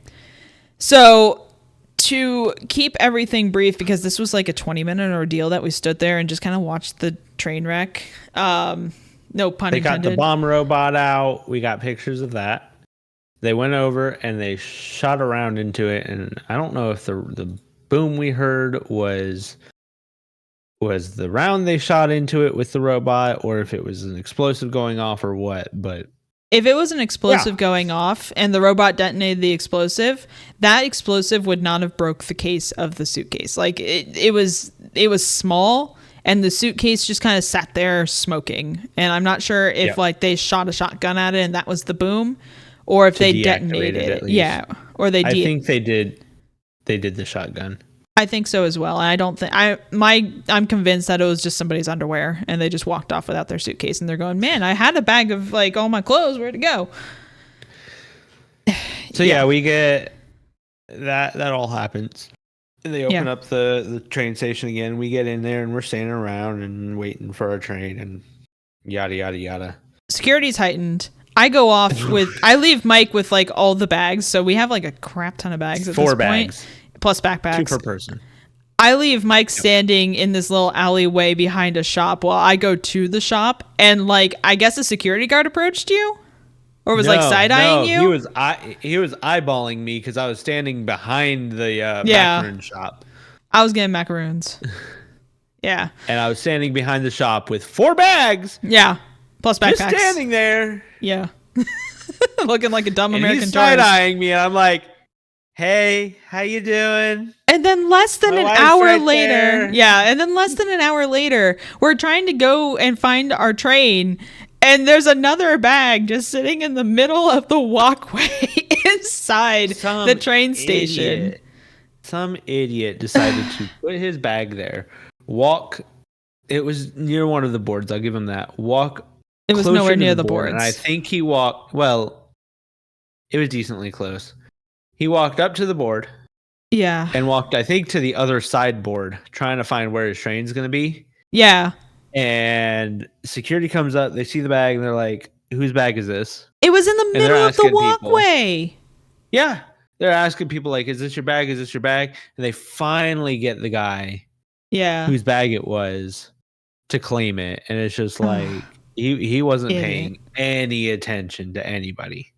So to keep everything brief, because this was like a 20-minute ordeal that we stood there and just kind of watched the train wreck. No pun intended. They got the bomb robot out. We got pictures of that. They went over and they shot around into it. And I don't know if the boom we heard was the round they shot into it with the robot, or if it was an explosive going off or what. But if it was an explosive going off and the robot detonated the explosive, that explosive would not have broke the case of the suitcase. Like it was small, and the suitcase just kind of sat there smoking. And I'm not sure if like they shot a shotgun at it and that was the boom, or if they detonated it. Yeah, or they. I think they did. They did the shotgun. I think so as well. And I don't think I'm convinced that it was just somebody's underwear and they just walked off without their suitcase and they're going, man, I had a bag of like all my clothes. Where'd it go? So yeah, we get that all happens. And they open up the train station again. We get in there and we're standing around and waiting for our train and yada, yada, yada. Security's heightened. I go off I leave Mike with like all the bags. So we have like a crap ton of bags at 4 this bags. Point. Plus backpacks. 2 per person. I leave Mike standing in this little alleyway behind a shop while I go to the shop, and like I guess a security guard approached you, or was like side eyeing you. He was eyeballing me because I was standing behind the macaroon shop. I was getting macaroons. Yeah. And I was standing behind the shop with 4 bags. Yeah. Plus backpacks. Just standing there. Yeah. Looking like a dumb American tourist. He's side eyeing me, and I'm like, hey, how you doing? And then less than an hour later, we're trying to go and find our train, and there's another bag just sitting in the middle of the walkway inside the train station. Some idiot decided to put his bag there. It was near one of the boards. I'll give him that. It was nowhere near the boards. And I think he walked, well, it was decently close. He walked up to the board. Yeah. And walked, I think, to the other side board, trying to find where his train's going to be. Yeah. And security comes up. They see the bag, and they're like, whose bag is this? It was in the middle of the walkway. People, yeah. They're asking people, like, is this your bag? Is this your bag? And they finally get the guy whose bag it was to claim it. And it's just like, he wasn't paying any attention to anybody.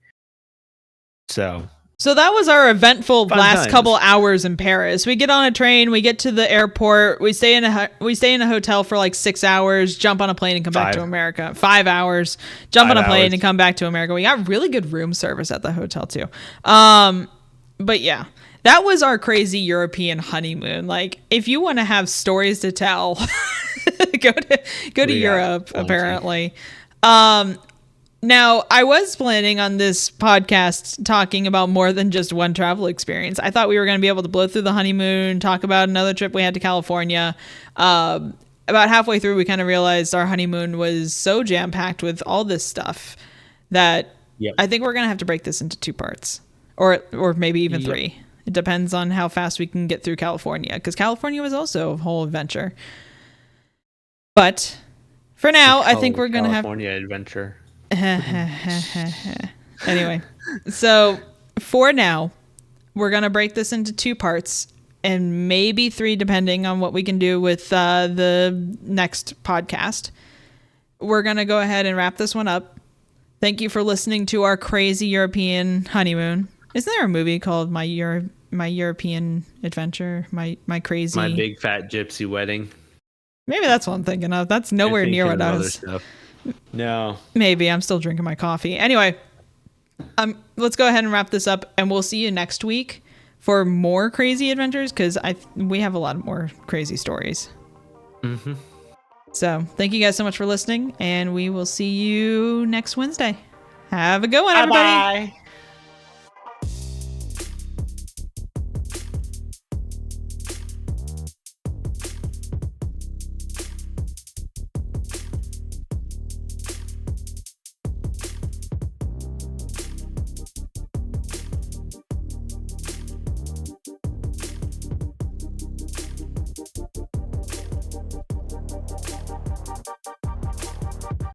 So that was our eventful last couple hours in Paris. We get on a train, we get to the airport, we stay in a hotel for like 6 hours, jump on a plane and come back to America. 5 hours, jump on a plane and come back to America. We got really good room service at the hotel too. But yeah, that was our crazy European honeymoon. Like if you want to have stories to tell, go to Europe apparently. Now, I was planning on this podcast talking about more than just one travel experience. I thought we were going to be able to blow through the honeymoon, talk about another trip we had to California. About halfway through, we kind of realized our honeymoon was so jam-packed with all this stuff that I think we're going to have to break this into 2 parts, or maybe even 3. It depends on how fast we can get through California, because California was also a whole adventure. But for now, I think we're going to have... California adventure. Anyway, so for now, we're going to break this into 2 parts and maybe 3 depending on what we can do with the next podcast. We're going to go ahead and wrap this one up. Thank you for listening to our crazy European honeymoon. Isn't there a movie called My European Adventure? My crazy... My Big Fat Gypsy Wedding. Maybe that's what I'm thinking of. That's nowhere near what I was... No. Maybe. I'm still drinking my coffee. Anyway, let's go ahead and wrap this up, and we'll see you next week for more crazy adventures, because we have a lot of more crazy stories. Mm-hmm. So thank you guys so much for listening, and we will see you next Wednesday. Have a good one, everybody. Bye.